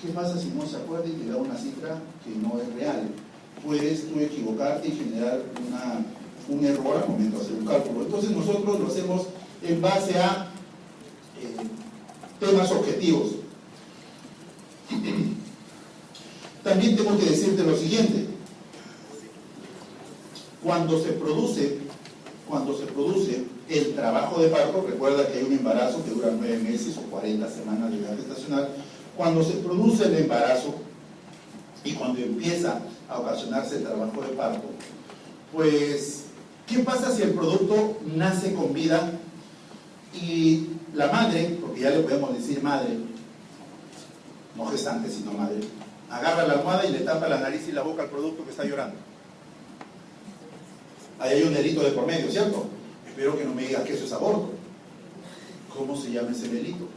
¿Qué pasa si no se acuerda y te da una cifra que no es real? Puedes tú equivocarte y generar un error al momento de hacer un cálculo. Entonces nosotros lo hacemos en base a temas objetivos. También tengo que decirte lo siguiente. Cuando se produce el trabajo de parto, recuerda que hay un embarazo que dura 9 meses o 40 semanas de edad gestacional. Cuando se produce el embarazo y cuando empieza a ocasionarse el trabajo de parto, pues, ¿qué pasa si el producto nace con vida Y la madre, porque ya le podemos decir madre, no gestante, sino madre, agarra la almohada y le tapa la nariz y la boca al producto que está llorando. Ahí hay un delito de por medio, ¿cierto? Espero que no me digas que eso es aborto. ¿Cómo se llama ese delito?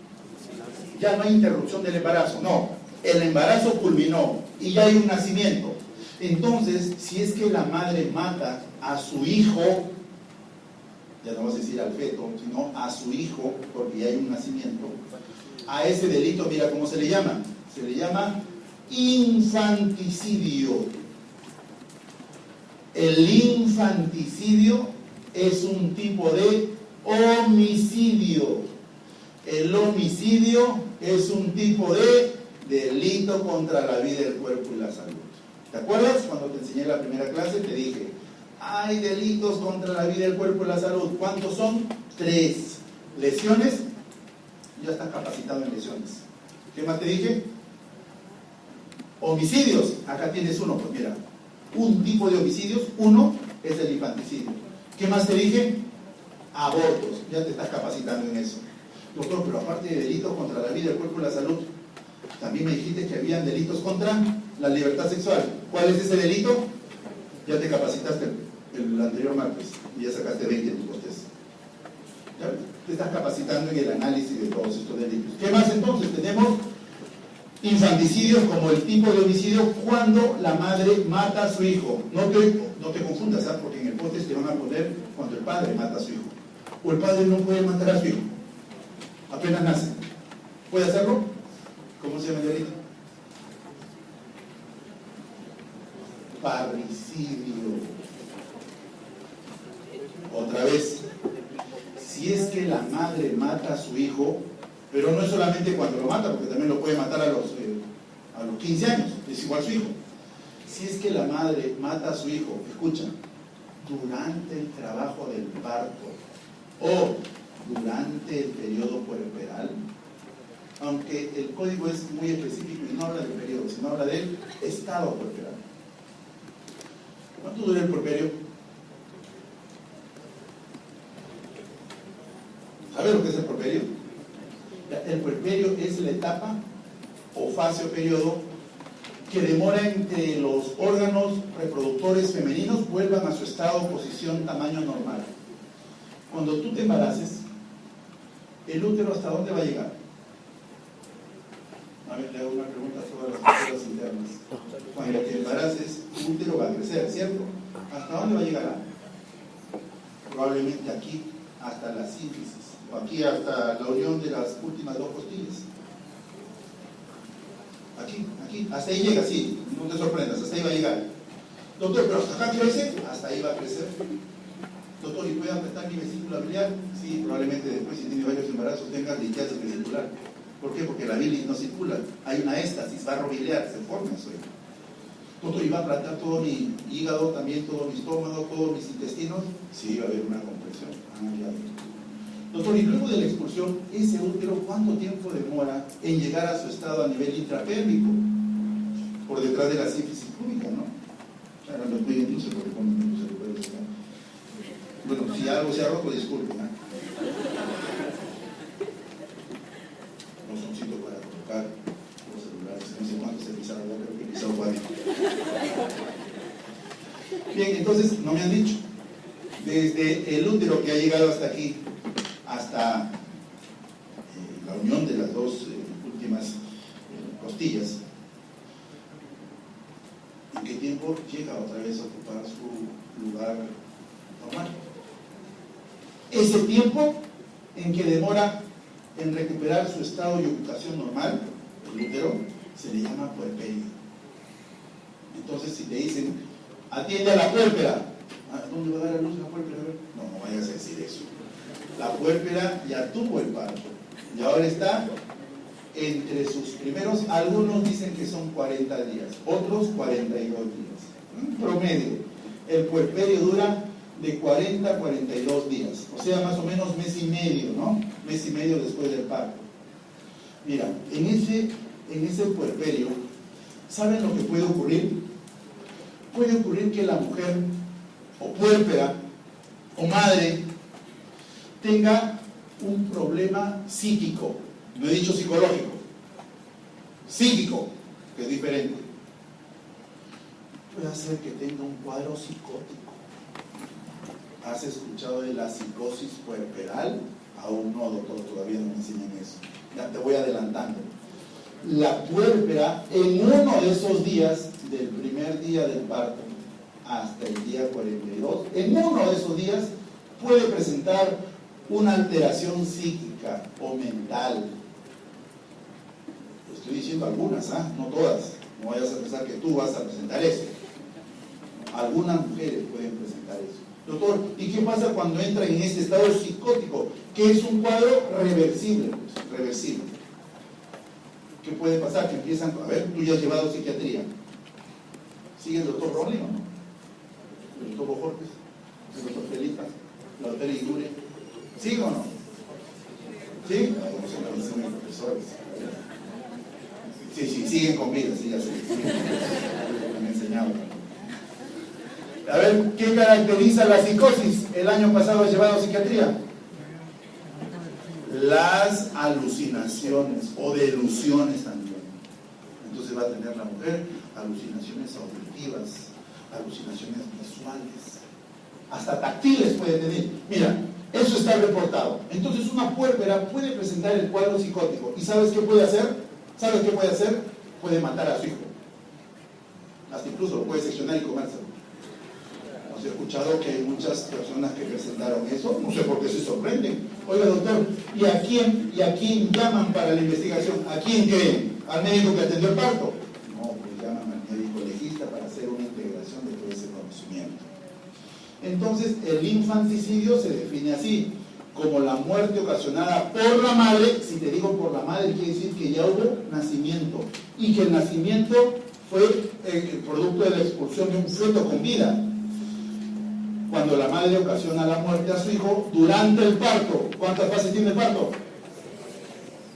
Ya no hay interrupción del embarazo, no. El embarazo culminó y ya hay un nacimiento. Entonces, si es que la madre mata a su hijo, ya no vamos a decir al feto, sino a su hijo, porque ya hay un nacimiento, a ese delito, mira cómo se le llama. Se le llama infanticidio. El infanticidio es un tipo de homicidio. El homicidio es un tipo de delito contra la vida, el cuerpo y la salud. ¿Te acuerdas? Cuando te enseñé la primera clase te dije, hay delitos contra la vida, el cuerpo y la salud. ¿Cuántos son? 3. Lesiones, ya estás capacitado en lesiones. ¿Qué más te dije? Homicidios, acá tienes uno, pues mira, un tipo de homicidios, uno es el infanticidio. ¿Qué más te dije? Abortos, ya te estás capacitando en eso. Doctor, pero aparte de delitos contra la vida, el cuerpo y la salud, también me dijiste que habían delitos contra la libertad sexual. ¿Cuál es ese delito? Ya te capacitaste el anterior martes y ya sacaste 20 en tu test. ¿Ya? Te estás capacitando en el análisis de todos estos delitos. ¿Qué más entonces? Tenemos infanticidios como el tipo de homicidio cuando la madre mata a su hijo. No te confundas, ¿sabes? Porque en el post te van a poner cuando el padre mata a su hijo. O el padre no puede matar a su hijo. Apenas nace. ¿Puede hacerlo? ¿Cómo se llama el delito? Parricidio. Otra vez, si es que la madre mata a su hijo, pero no es solamente cuando lo mata, porque también lo puede matar a los 15 años, es igual su hijo. Si es que la madre mata a su hijo, escucha, durante el trabajo del parto o durante el periodo puerperal, aunque el código es muy específico y no habla del periodo, sino habla del estado puerperal. ¿Cuánto dura el puerperio? ¿Sabe lo que es el puerperio? El puerperio es la etapa o fase o periodo que demora entre los órganos reproductores femeninos vuelvan a su estado, posición, tamaño normal. Cuando tú te embaraces, ¿el útero hasta dónde va a llegar? A ver, le hago una pregunta a todas las mujeres internas. Cuando te embaraces, tu útero va a crecer, ¿cierto? ¿Hasta dónde va a llegar? Probablemente aquí, hasta la síntesis, o aquí hasta la unión de las últimas 2 costillas. Aquí, hasta ahí llega, sí, no te sorprendas, hasta ahí va a llegar. Doctor, pero hasta acá, ¿qué va a decir? Hasta ahí va a crecer. Doctor, ¿y puede afectar mi vesícula biliar? Sí, probablemente después, si tiene varios embarazos, tenga litiasis vesicular. ¿Por qué? Porque la bilis no circula, hay una éstasis, barro biliar, se forma eso. Doctor, ¿y va a aplastar todo mi hígado, también todo mi estómago, todos mis intestinos? Sí, va a haber una compresión. Doctor, y luego de la expulsión, ese útero, ¿cuánto tiempo demora en llegar a su estado a nivel intrapélvico? Por detrás de la síntesis pública, ¿no? Ahora me estoy incluso porque cuando me puse el puede sacar. Bueno, si algo se ha roto, disculpen, ¿eh? No son sitios para colocar los celulares, no sé cuántos se pisaron, ya creo que he pisado 4. Bien, entonces, no me han dicho. Desde el útero que ha llegado hasta aquí, hasta la unión de las 2 últimas costillas, ¿en qué tiempo llega otra vez a ocupar su lugar normal? Ese tiempo en que demora en recuperar su estado y ocupación normal, el útero, se le llama puerperio. Entonces, si te dicen, atiende a la puérpera, ¿dónde va a dar a luz la puérpera? No vayas a decir eso. La puérpera ya tuvo el parto y ahora está entre sus primeros, algunos dicen que son 40 días, otros 42 días. Promedio, el puerperio dura de 40 a 42 días, o sea, más o menos mes y medio, ¿no? Mes y medio después del parto. Mira, en ese puerperio, ¿saben lo que puede ocurrir? Puede ocurrir que la mujer, o puérpera, o madre, tenga un problema psíquico, no he dicho psicológico, psíquico, que es diferente. Puede ser que tenga un cuadro psicótico. ¿Has escuchado de la psicosis puerperal? Aún no, doctor, todavía no me enseñan eso. Ya te voy adelantando. La puérpera, en uno de esos días, del primer día del parto hasta el día 42, en uno de esos días puede presentar una alteración psíquica o mental. Estoy diciendo algunas, no todas. No vayas a pensar que tú vas a presentar eso. Algunas mujeres pueden presentar eso. Doctor, ¿y qué pasa cuando entra en este estado psicótico? Que es un cuadro reversible, pues, reversible. ¿Qué puede pasar? Que empiezan, a ver, tú ya has llevado psiquiatría. ¿Sigue el doctor Rolling o no? ¿El doctor Bojorques? ¿El doctor Felipa? ¿La doctora Igure? ¿Sigue o no? ¿Sí? Vamos a la misión de profesores. Sí, siguen con vida, sí, ya sé. Me han enseñado. A ver, ¿qué caracteriza la psicosis? El año pasado has llevado psiquiatría. Las alucinaciones o delusiones también. Entonces va a tener la mujer alucinaciones auditivas, alucinaciones visuales, hasta táctiles puede tener. Mira, eso está reportado. Entonces una puérpera puede presentar el cuadro psicótico. ¿Y sabes qué puede hacer? ¿Sabes qué puede hacer? Puede matar a su hijo. Hasta incluso lo puede seccionar y comérselo. ¿Has escuchado que hay muchas personas que presentaron eso? No sé por qué se sorprenden. Oiga, doctor, ¿y a quién llaman para la investigación? ¿A quién creen? ¿Al médico que atendió el parto? No, pues llaman al médico legista para hacer una integración de todo ese conocimiento. Entonces, el infanticidio se define así, como la muerte ocasionada por la madre. Si te digo por la madre, quiere decir que ya hubo nacimiento, y que el nacimiento fue el producto de la expulsión de un feto con vida. Cuando la madre ocasiona la muerte a su hijo durante el parto. ¿Cuántas fases tiene el parto?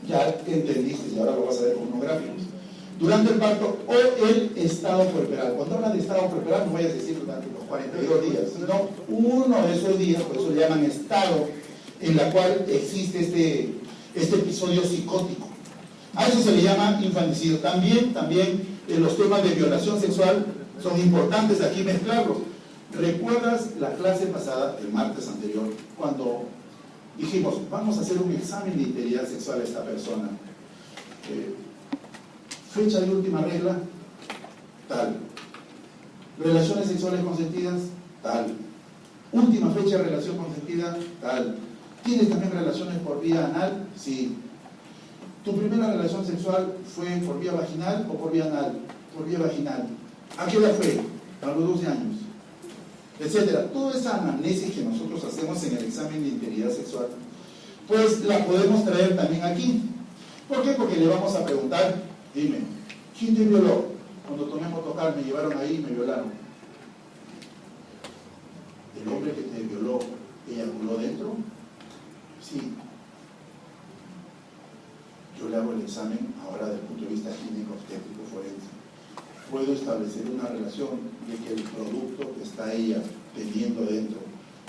Ya entendiste, y ahora lo vas a ver con unos gráficos. Durante el parto o el estado puerperal. Cuando hablan de estado puerperal, no vayas a decir durante los 42 días, sino uno de esos días, por eso le llaman estado, en la cual existe este episodio psicótico. A eso se le llama infanticidio. También los temas de violación sexual son importantes aquí mezclarlos. ¿Recuerdas la clase pasada, el martes anterior, cuando dijimos, vamos a hacer un examen de integridad sexual a esta persona? Fecha de última regla, tal. Relaciones sexuales consentidas, tal. Última fecha de relación consentida, tal. ¿Tienes también relaciones por vía anal? Sí. ¿Tu primera relación sexual fue por vía vaginal o por vía anal? Por vía vaginal. ¿A qué edad fue? A los 12 años. Etcétera. Toda esa anamnesis que nosotros hacemos en el examen de integridad sexual, pues la podemos traer también aquí. ¿Por qué? Porque le vamos a preguntar, dime, ¿quién te violó? Cuando tomé motocar me llevaron ahí y me violaron. ¿El hombre que te violó eyaculó dentro? Sí. Yo le hago el examen ahora desde el punto de vista clínico-obstétrico forense. ¿Puedo establecer una relación de que el producto que está ella teniendo dentro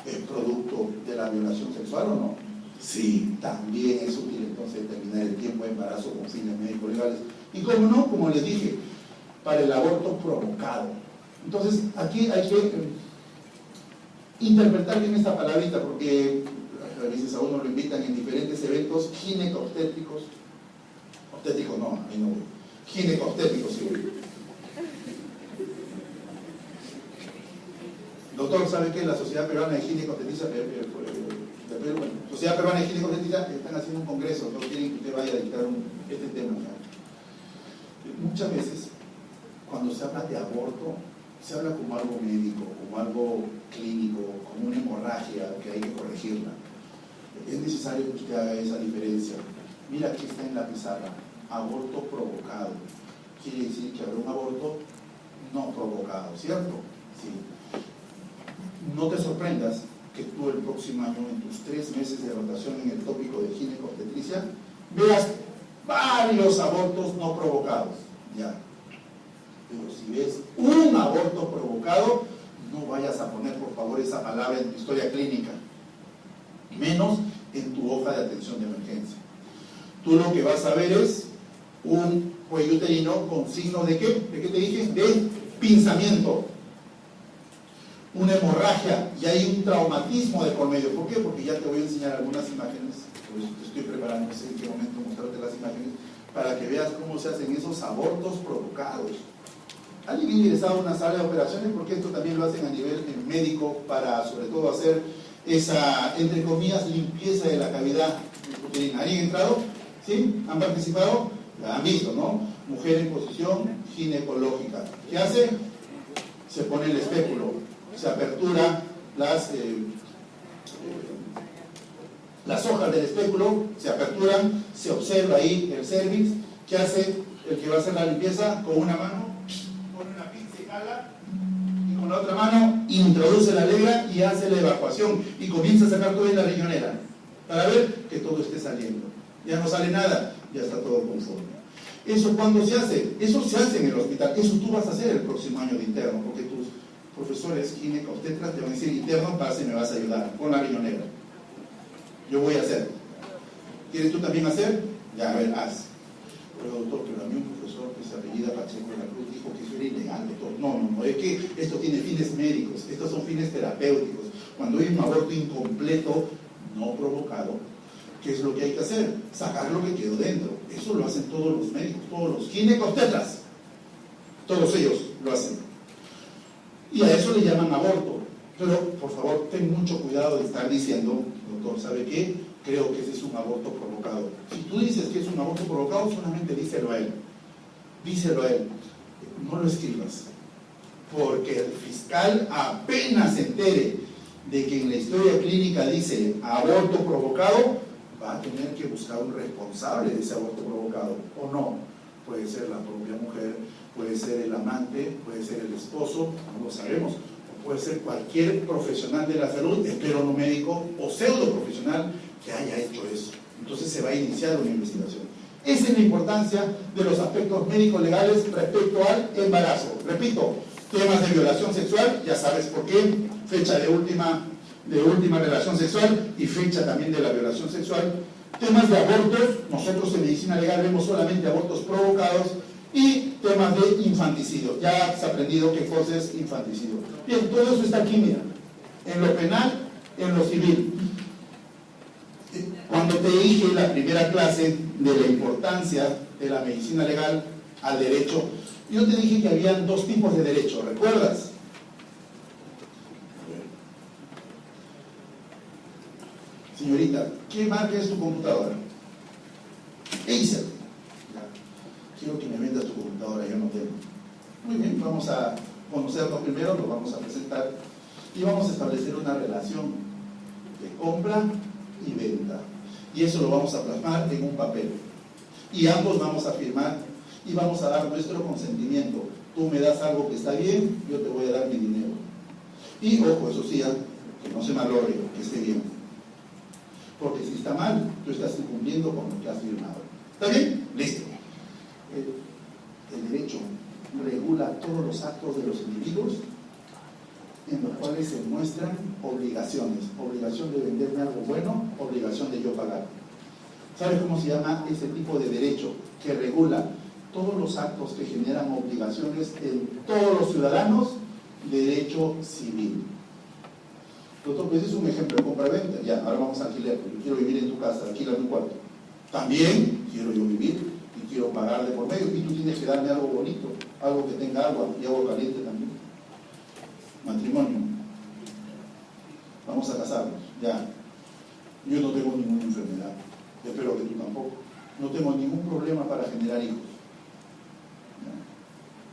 es producto de la violación sexual o no? Sí, también es útil entonces determinar el tiempo de embarazo con fines médicos legales. Y como no, como les dije, para el aborto provocado. Entonces, aquí hay que interpretar bien esta palabrita, porque a veces a uno lo invitan en diferentes eventos gineco-obstétricos. Obstétricos no, ahí no voy. Gineco-obstétricos sí voy. Doctor, ¿sabe qué? La Sociedad Peruana de Gineco-Obstetricia, Sociedad Peruana de Gineco-Obstetricia están haciendo un congreso, no quieren que usted vaya a dictar este tema. Muchas veces, cuando se habla de aborto, se habla como algo médico, como algo clínico, como una hemorragia que hay que corregirla. Es necesario que usted haga esa diferencia. Mira, aquí está en la pizarra, aborto provocado. Quiere decir que habrá un aborto no provocado, ¿cierto? Sí. No te sorprendas que tú el próximo año, en tus 3 meses de rotación en el tópico de gineco-obstetricia, veas varios abortos no provocados. Ya. Pero si ves un aborto provocado, no vayas a poner por favor esa palabra en tu historia clínica. Menos en tu hoja de atención de emergencia. Tú lo que vas a ver es un cuello uterino con signos de ¿qué? ¿De qué te dije? De pinzamiento, una hemorragia, y hay un traumatismo de por medio. ¿Por qué? Porque ya te voy a enseñar algunas imágenes, pues te estoy preparando, no sé en qué momento mostrarte las imágenes, para que veas cómo se hacen esos abortos provocados. Alguien ingresado a una sala de operaciones, porque esto también lo hacen a nivel médico, para sobre todo hacer esa, entre comillas, limpieza de la cavidad uterina. ¿Han entrado? ¿Sí? ¿Han participado? La han visto, ¿no? Mujer en posición ginecológica. ¿Qué hace? Se pone el espéculo, se apertura las hojas del espéculo, se aperturan, se observa ahí el cervix. ¿Qué hace el que va a hacer la limpieza? Con una mano pone una pinza y jala, y con la otra mano introduce la lega y hace la evacuación y comienza a sacar toda la riñonera para ver que todo esté saliendo. Ya no sale nada, ya está todo conforme. ¿Eso cuándo se hace? Eso se hace en el hospital. Eso tú vas a hacer el próximo año de interno, porque tus profesores ginecobstetras te van a decir: interno, pase, me vas a ayudar con la riñonera. Yo voy a hacer. ¿Quieres tú también hacer? Ya, a ver, haz. Pero doctor, pero a mí un profesor que se apellida Pacheco de la Cruz dijo que eso era ilegal, doctor. No, es que esto tiene fines médicos, estos son fines terapéuticos. Cuando hay un aborto incompleto, no provocado, ¿qué es lo que hay que hacer? Sacar lo que quedó dentro. Eso lo hacen todos los médicos, todos los ginecobstetras. Todos ellos lo hacen. Y a eso le llaman aborto. Pero, por favor, ten mucho cuidado de estar diciendo: doctor, ¿sabe qué? Creo que ese es un aborto provocado. Si tú dices que es un aborto provocado, solamente díselo a él. Díselo a él. No lo escribas. Porque el fiscal apenas se entere de que en la historia clínica dice aborto provocado, va a tener que buscar un responsable de ese aborto provocado. ¿O no? Puede ser la propia mujer, puede ser el amante, puede ser el esposo, no lo sabemos. Puede ser cualquier profesional de la salud, espero no médico o pseudo profesional, que haya hecho eso. Entonces se va a iniciar una investigación. Esa es la importancia de los aspectos médico-legales respecto al embarazo. Repito, temas de violación sexual, ya sabes por qué, fecha de última relación sexual y fecha también de la violación sexual. Temas de abortos, nosotros en medicina legal vemos solamente abortos provocados, y temas de infanticidio. Ya has aprendido qué cosa es infanticidio. Bien, todo eso está aquí, mira, en lo penal, en lo civil. Cuando te dije en la primera clase de la importancia de la medicina legal al derecho, yo te dije que habían dos tipos de derecho, ¿recuerdas? Señorita, ¿qué marca es tu computadora? Acer. Quiero que me vendas tu computadora, yo no tengo. Muy bien, vamos a conocernos primero, lo vamos a presentar y vamos a establecer una relación de compra y venta. Y eso lo vamos a plasmar en un papel. Y ambos vamos a firmar y vamos a dar nuestro consentimiento. Tú me das algo que está bien, yo te voy a dar mi dinero. Y ojo, eso sí, que no se malogre, que esté bien. Porque si está mal, tú estás incumpliendo con lo que has firmado. ¿Está bien? Listo. El derecho regula todos los actos de los individuos en los cuales se muestran obligaciones. Obligación de venderme algo bueno, obligación de yo pagar. ¿Sabes cómo se llama ese tipo de derecho que regula todos los actos que generan obligaciones en todos los ciudadanos? Derecho civil. Doctor, pues es un ejemplo de compra-venta. Ya, ahora vamos a alquiler. Yo quiero vivir en tu casa, alquila un cuarto. También quiero yo vivir y quiero pagar de por medio, y tú tienes que darme algo bonito, algo que tenga agua y agua caliente también. Matrimonio. Vamos a casarnos, ya. Yo no tengo ninguna enfermedad, espero que tú tampoco. No tengo ningún problema para generar hijos. ¿Ya?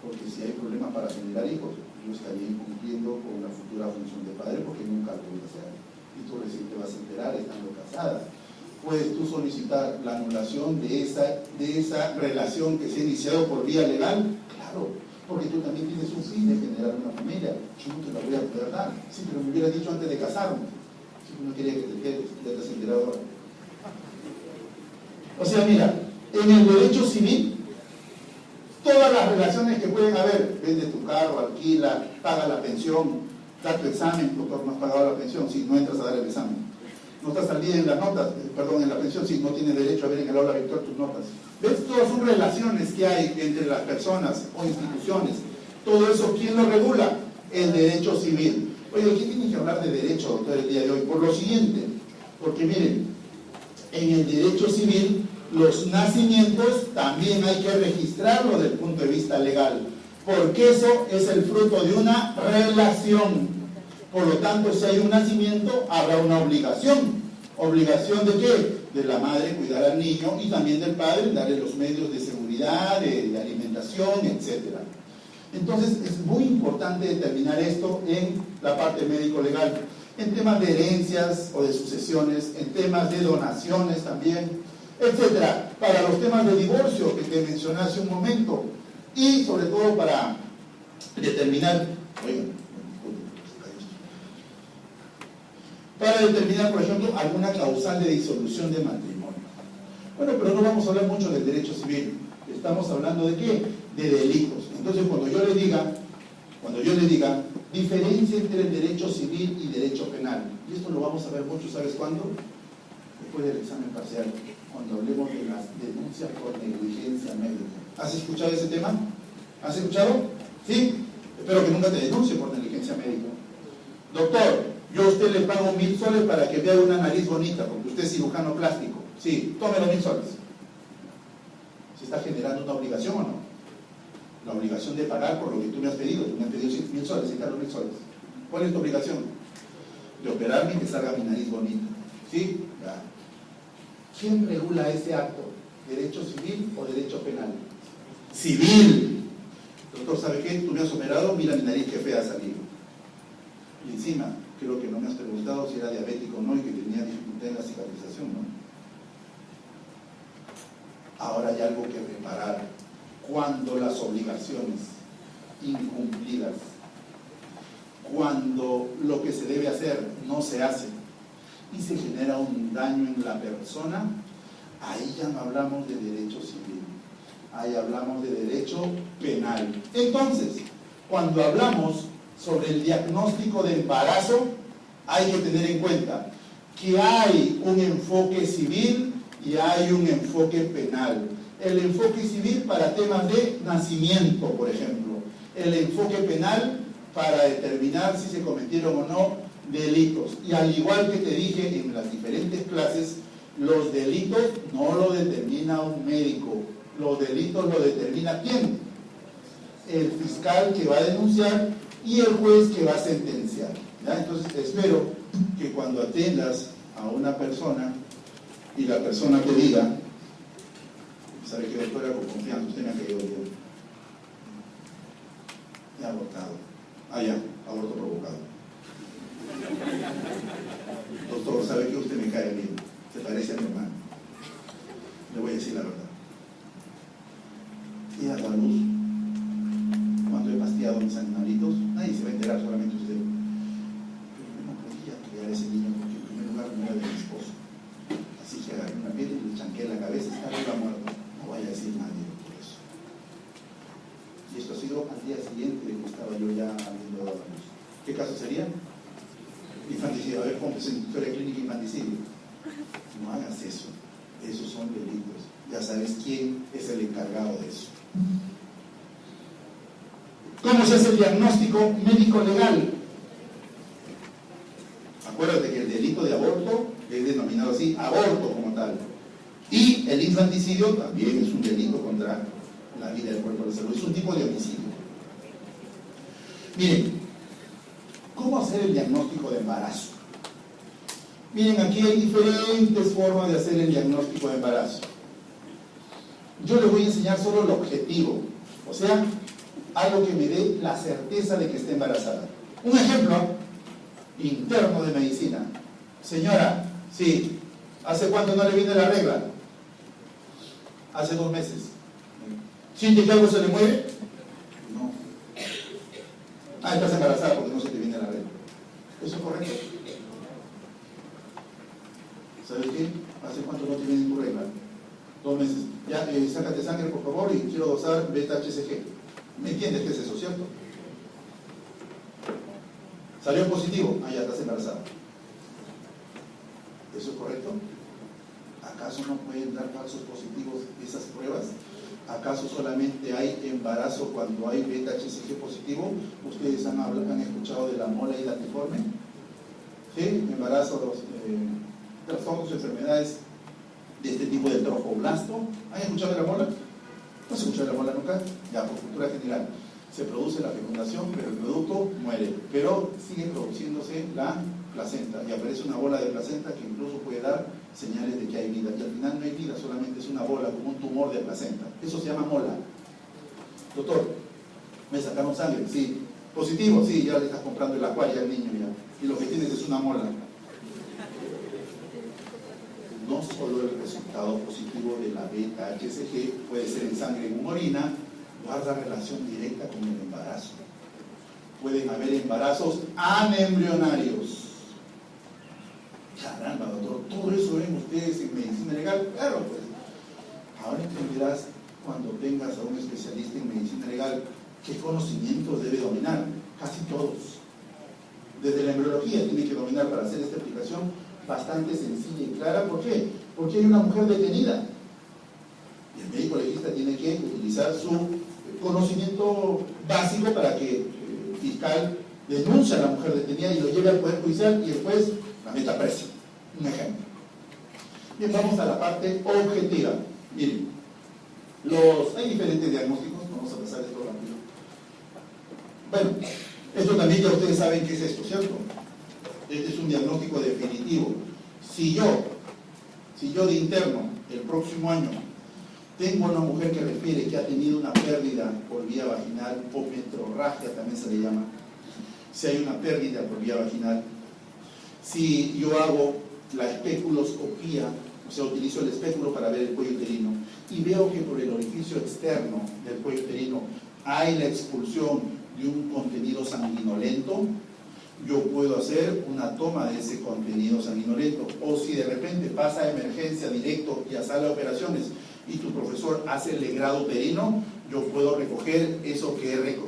Porque si hay problemas para generar hijos, yo estaría incumpliendo con la futura función de padre, porque nunca lo voy a hacer. Y tú recién te vas a enterar estando casada. Puedes tú solicitar la anulación de esa relación que se ha iniciado por vía legal, claro, porque tú también tienes un fin de generar una familia. Yo no te la voy a poder dar. Sí, pero me hubieras dicho antes de casarme. Si tú no querías que te quedes, ya te has enterado ahora. O sea, mira, en el derecho civil, todas las relaciones que pueden haber, vende tu carro, alquila, paga la pensión, da tu examen, doctor, no has pagado la pensión, si no entras a dar el examen. no estás al día en las notas, perdón, en la pensión, sí, no tienes derecho a ver en el aula virtual tus notas. ¿Ves? Todas son relaciones que hay entre las personas o instituciones. Todo eso, ¿quién lo regula? El derecho civil. Oye, ¿qué tiene que hablar de derecho, doctor, el día de hoy? Por lo siguiente, porque miren, en el derecho civil, los nacimientos también hay que registrarlo desde el punto de vista legal, porque eso es el fruto de una relación. Por lo tanto, si hay un nacimiento, habrá una obligación. ¿Obligación de qué? De la madre cuidar al niño y también del padre darle los medios de seguridad, de alimentación, etc. Entonces, es muy importante determinar esto en la parte médico-legal. En temas de herencias o de sucesiones, en temas de donaciones también, etc. Para los temas de divorcio que te mencioné hace un momento. Y sobre todo para determinar... para determinar, por ejemplo, alguna causal de disolución de matrimonio. Bueno, pero no vamos a hablar mucho del derecho civil. Estamos hablando de ¿qué? De delitos. Entonces, cuando yo le diga, diferencia entre el derecho civil y derecho penal. Y esto lo vamos a ver mucho, ¿sabes cuándo? Después del examen parcial, cuando hablemos de las denuncias por negligencia médica. ¿Has escuchado ese tema? ¿Has escuchado? ¿Sí? Espero que nunca te denuncie por negligencia médica. Doctor, yo a usted le pago 1000 soles para que vea una nariz bonita, porque usted es cirujano plástico. Sí, tome los 1000 soles. ¿Se está generando una obligación o no? La obligación de pagar por lo que tú me has pedido. Tú me has pedido 1000 soles, y los 1000 soles. ¿Cuál es tu obligación? De operarme y que salga mi nariz bonita. ¿Sí? Ya. ¿Quién regula ese acto? ¿Derecho civil o derecho penal? Civil. Doctor, ¿sabe qué? Tú me has operado, mira mi nariz que fea ha salido. Y encima, creo que no me has preguntado si era diabético o no y que tenía dificultad en la cicatrización, ¿no? Ahora hay algo que reparar. Cuando las obligaciones incumplidas, cuando lo que se debe hacer no se hace y se genera un daño en la persona, ahí ya no hablamos de derecho civil, ahí hablamos de derecho penal. Entonces, cuando hablamos sobre el diagnóstico de embarazo, hay que tener en cuenta que hay un enfoque civil y hay un enfoque penal. El enfoque civil para temas de nacimiento, por ejemplo. El enfoque penal para determinar si se cometieron o no delitos. Y al igual que te dije en las diferentes clases, los delitos no lo determina un médico. Los delitos lo determina ¿quién? El fiscal que va a denunciar y el juez que va a sentenciar. ¿Ya? Entonces espero que cuando atiendas a una persona y la persona te diga, sabe que doctora, con confianza, usted me ha caído bien, he abortado, ya, aborto provocado. Doctor, sabe que usted me cae bien, se parece a mi hermano, le voy a decir la verdad, he dado a luz. Cuando he pasteado a mis animalitos, nadie se va a enterar, solamente usted. Pero yo no podía criar a ese niño porque en primer lugar no era de mi esposo. Así que agarré una piedra y le chanqué la cabeza, está viva muerto. No vaya a decir nadie por eso. Y esto ha sido al día siguiente de que estaba yo ya habiendo dado a luz. ¿Qué caso sería? Infanticidio. A ver, ¿cómo se historia clínica infanticidio? No hagas eso. Esos son delitos. Ya sabes quién es el encargado de eso. ¿Cómo se hace el diagnóstico médico-legal? Acuérdate que el delito de aborto es denominado así, aborto como tal. Y el infanticidio también es un delito contra la vida del cuerpo de salud. Es un tipo de homicidio. Miren, ¿cómo hacer el diagnóstico de embarazo? Miren, aquí hay diferentes formas de hacer el diagnóstico de embarazo. Yo les voy a enseñar solo el objetivo. O sea, algo que me dé la certeza de que esté embarazada. Un ejemplo interno de medicina. Señora, sí, ¿hace cuánto no le viene la regla? Hace 2 meses. ¿Siente que algo se le mueve? No. Estás embarazada porque no se te viene la regla. ¿Eso es correcto? ¿Sabes qué? ¿Hace cuánto no te viene tu regla? 2 meses. Ya, sácate sangre por favor y quiero dosar beta-HCG. ¿Me entiendes qué es eso, cierto? ¿Salió positivo? Ya estás embarazada. ¿Eso es correcto? ¿Acaso no pueden dar falsos positivos esas pruebas? ¿Acaso solamente hay embarazo cuando hay beta-HCG positivo? ¿Ustedes han escuchado de la mola y latiforme? ¿Sí? Embarazos, trastornos, enfermedades de este tipo de trofoblasto. ¿Han escuchado de la mola? ¿No se escuchado de la mola nunca? Ya, por cultura general. Se produce la fecundación, pero el producto muere. Pero sigue produciéndose la placenta y aparece una bola de placenta que incluso puede dar señales de que hay vida. Y al final no hay vida, solamente es una bola, como un tumor de placenta. Eso se llama mola. Doctor, ¿me sacaron sangre? Sí. ¿Positivo? Sí, ya le estás comprando el acuario al niño ya. Y lo que tienes es una mola. No solo el resultado positivo de la beta-HCG puede ser en sangre en orina, guarda relación directa con el embarazo. Pueden haber embarazos anembrionarios. Caramba, doctor, todo eso ven ustedes en medicina legal. Claro, pues. Ahora entenderás cuando tengas a un especialista en medicina legal qué conocimientos debe dominar. Casi todos. Desde la embriología tiene que dominar para hacer esta aplicación bastante sencilla y clara. ¿Por qué? Porque hay una mujer detenida. Y el médico legista tiene que utilizar su conocimiento básico para que el fiscal denuncie a la mujer detenida y lo lleve al Poder Judicial y después la meta presa. Un ejemplo. Bien, vamos a la parte objetiva. Miren, hay diferentes diagnósticos, vamos a pasar esto rápido. Bueno, esto también ya ustedes saben qué es esto, ¿cierto? Este es un diagnóstico definitivo. Si yo de interno, el próximo año, tengo una mujer que refiere que ha tenido una pérdida por vía vaginal, o metrorragia también se le llama, si hay una pérdida por vía vaginal, si yo hago la especuloscopía, o sea, utilizo el espéculo para ver el cuello uterino, y veo que por el orificio externo del cuello uterino hay la expulsión de un contenido sanguinolento, yo puedo hacer una toma de ese contenido sanguinolento. O si de repente pasa a emergencia directo y a sala de operaciones y tu profesor hace el legrado uterino, yo puedo recoger eso que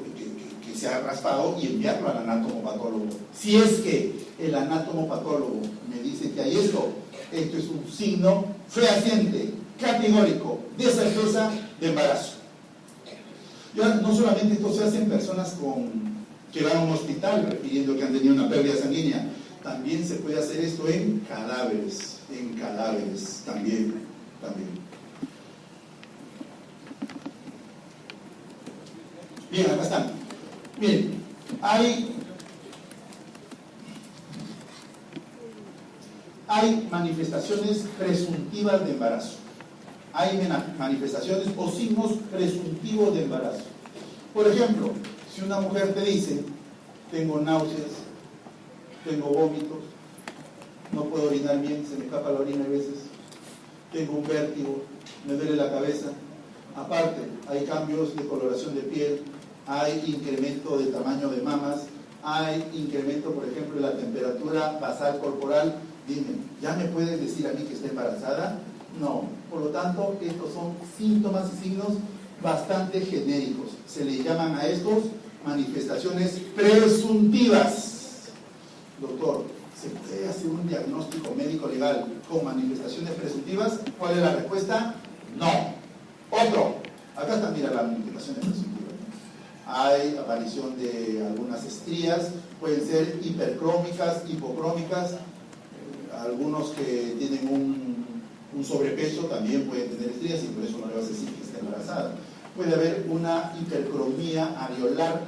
se ha raspado y enviarlo al anatomopatólogo. Si es que el anatomopatólogo me dice que hay esto es un signo fehaciente, categórico, de certeza de embarazo. Y ahora, no solamente esto se hace en personas que van a un hospital refiriendo que han tenido una pérdida sanguínea, también se puede hacer esto en cadáveres también. Bien, acá están. Miren, hay manifestaciones presuntivas de embarazo. Hay manifestaciones o signos presuntivos de embarazo. Por ejemplo, si una mujer te dice, tengo náuseas, tengo vómitos, no puedo orinar bien, se me escapa la orina a veces, tengo un vértigo, me duele la cabeza, aparte hay cambios de coloración de piel, hay incremento de tamaño de mamas, hay incremento, por ejemplo, de la temperatura basal corporal, dime, ¿ya me puedes decir a mí que está embarazada? No. Por lo tanto, estos son síntomas y signos bastante genéricos. Se le llaman a estos manifestaciones presuntivas. Doctor, ¿se puede hacer un diagnóstico médico legal con manifestaciones presuntivas? ¿Cuál es la respuesta? No. Otro. Acá están, mira, las manifestaciones presuntivas. Hay aparición de algunas estrías, pueden ser hipercrómicas, hipocrómicas. Algunos que tienen un sobrepeso también pueden tener estrías y por eso no le vas a decir que está embarazada. Puede haber una hipercromía areolar,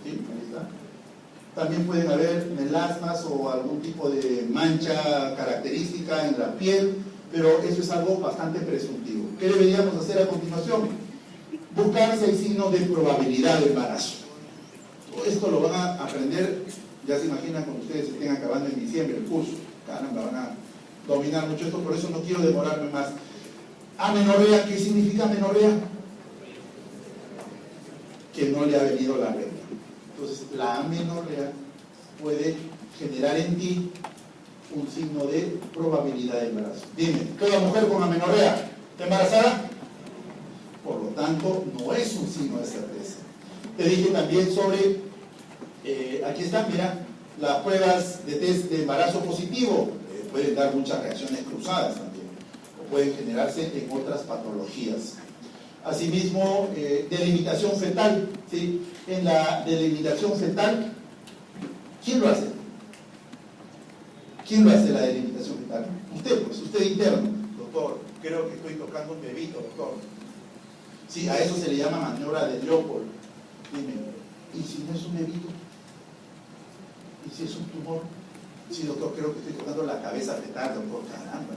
¿sí? Ahí está. También pueden haber melasmas o algún tipo de mancha característica en la piel, pero eso es algo bastante presuntivo. ¿Qué deberíamos hacer a continuación? Buscar si hay signos de probabilidad de embarazo. Todo esto lo van a aprender, ya se imaginan cuando ustedes estén acabando en diciembre el curso. Caramba, van a dominar mucho esto, por eso no quiero demorarme más. Amenorrea, ¿qué significa amenorrea? Que no le ha venido la regla. Entonces, la amenorrea puede generar en ti un signo de probabilidad de embarazo. Dime, ¿toda mujer con amenorrea está embarazada? Por lo tanto, no es un signo de certeza. Te dije también sobre, aquí están, mira, las pruebas de test de embarazo positivo, pueden dar muchas reacciones cruzadas también, o pueden generarse en otras patologías. Asimismo, delimitación fetal, ¿sí? En la delimitación fetal, ¿quién lo hace? ¿Quién lo hace la delimitación fetal? Usted, pues, usted interno. Doctor, creo que estoy tocando un bebito, doctor. Sí, a eso se le llama maniobra de Leopold. Dime, ¿y si no es un bebito? ¿Y si es un tumor? Sí, doctor, creo que estoy tocando la cabeza fetal, doctor, caramba.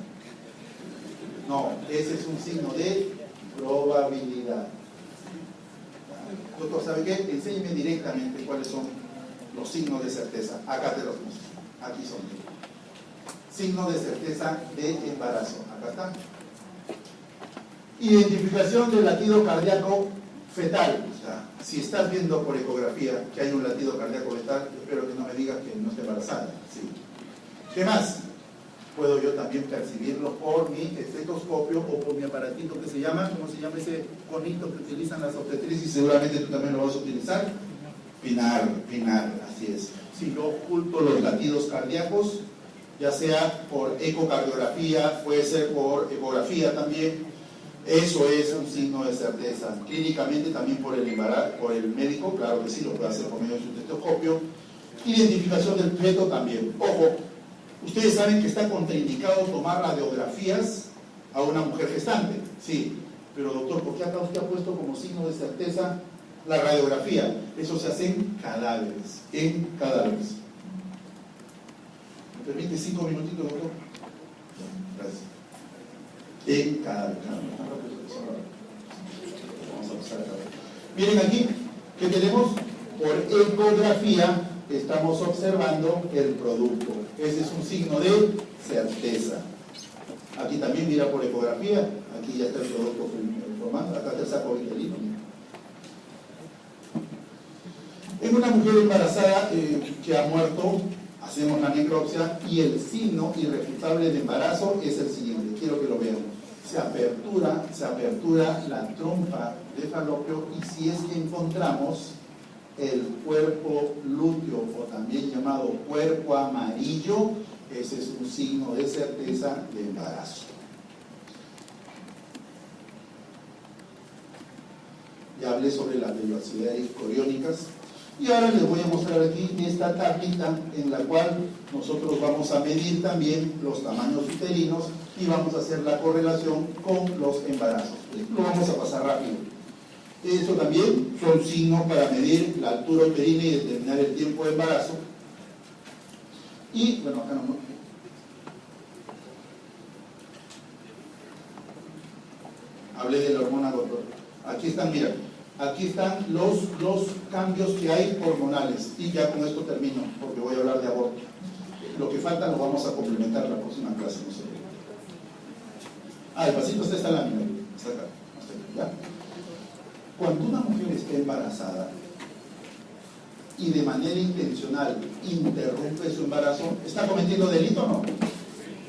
No, ese es un signo de probabilidad. Doctor, ¿sabe qué? Enséñeme directamente cuáles son los signos de certeza. Acá te los muestro. Aquí son. Signos de certeza de embarazo. Acá está. Identificación del latido cardíaco fetal. O sea, si estás viendo por ecografía que hay un latido cardíaco fetal, espero que no me digas que no esté embarazada. Sí. ¿Qué más? Puedo yo también percibirlo por mi estetoscopio o por mi aparatito que se llama, ¿cómo se llama ese conito que utilizan las obstetricis? Seguramente tú también lo vas a utilizar. Pinar, así es. Si yo oculto los latidos cardíacos, ya sea por ecocardiografía, puede ser por ecografía también, eso es un signo de certeza. Clínicamente también por el médico, claro que sí, lo puede hacer por medio de su estetoscopio. Identificación del feto también. Ojo, ustedes saben que está contraindicado tomar radiografías a una mujer gestante. Sí, pero doctor, ¿por qué acá usted ha puesto como signo de certeza la radiografía? Eso se hace en cadáveres. ¿Me permite 5 minutitos, doctor? Gracias. En cadáveres. Vamos a pasar acá. Miren aquí, ¿qué tenemos? Por ecografía estamos observando el producto. Ese es un signo de certeza. Aquí también mira por ecografía. Aquí ya está el producto formando. Acá está el saco vitelino. En una mujer embarazada que ha muerto, hacemos la necropsia y el signo irrefutable de embarazo es el siguiente. Quiero que lo vean. Se apertura la trompa de falopio y si es que encontramos el cuerpo lúteo o también llamado cuerpo amarillo, ese es un signo de certeza de embarazo. Ya hablé sobre las velocidades coriónicas y ahora les voy a mostrar aquí esta tablita en la cual nosotros vamos a medir también los tamaños uterinos y vamos a hacer la correlación con los embarazos. Lo vamos a pasar rápido. Eso también son signos para medir la altura uterina y determinar el tiempo de embarazo. Y, bueno, acá no. Hablé de la hormona doctor. Aquí están, mira, aquí están los cambios que hay hormonales. Y ya con esto termino, porque voy a hablar de aborto. Lo que falta lo vamos a complementar en la próxima clase, no sé. El pasito está esta lámina. Está acá. ¿Ya? Cuando una mujer está embarazada y de manera intencional interrumpe su embarazo, ¿está cometiendo delito o no?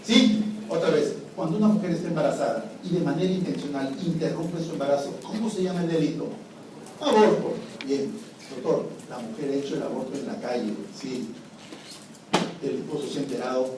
¿Sí? Otra vez. Cuando una mujer está embarazada y de manera intencional interrumpe su embarazo, ¿cómo se llama el delito? Aborto. Bien. Doctor, la mujer ha hecho el aborto en la calle. Sí. El esposo se ha enterado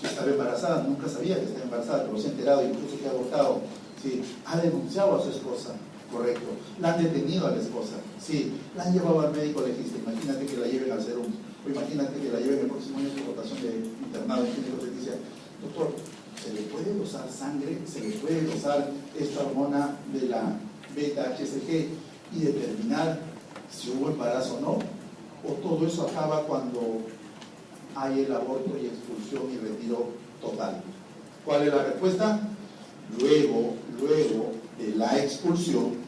que estaba embarazada, nunca sabía que estaba embarazada, pero se ha enterado y incluso que ha abortado. Sí. Ha denunciado a su esposa. Correcto. La han detenido a la esposa. Sí. La han llevado al médico legista. Imagínate que la lleven al serum. O imagínate que la lleven el próximo año por rotación de internado en clínico de obstetricia. Doctor, ¿se le puede dosar sangre? ¿Se le puede dosar esta hormona de la beta-HCG y determinar si hubo embarazo o no? ¿O todo eso acaba cuando hay el aborto y expulsión y retiro total? ¿Cuál es la respuesta? Luego de la expulsión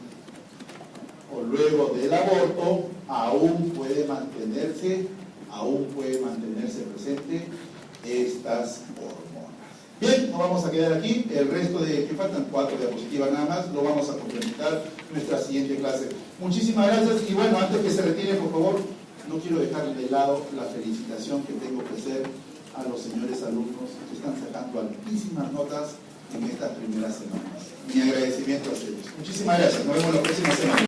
o luego del aborto, aún puede mantenerse presente estas hormonas. Bien, nos vamos a quedar aquí. El resto de, que faltan 4 diapositivas nada más, lo vamos a complementar en nuestra siguiente clase. Muchísimas gracias y bueno, antes que se retire, por favor, no quiero dejar de lado la felicitación que tengo que hacer a los señores alumnos que están sacando altísimas notas en estas primeras semanas. Mi agradecimiento a ustedes. Muchísimas gracias. Nos vemos la próxima semana.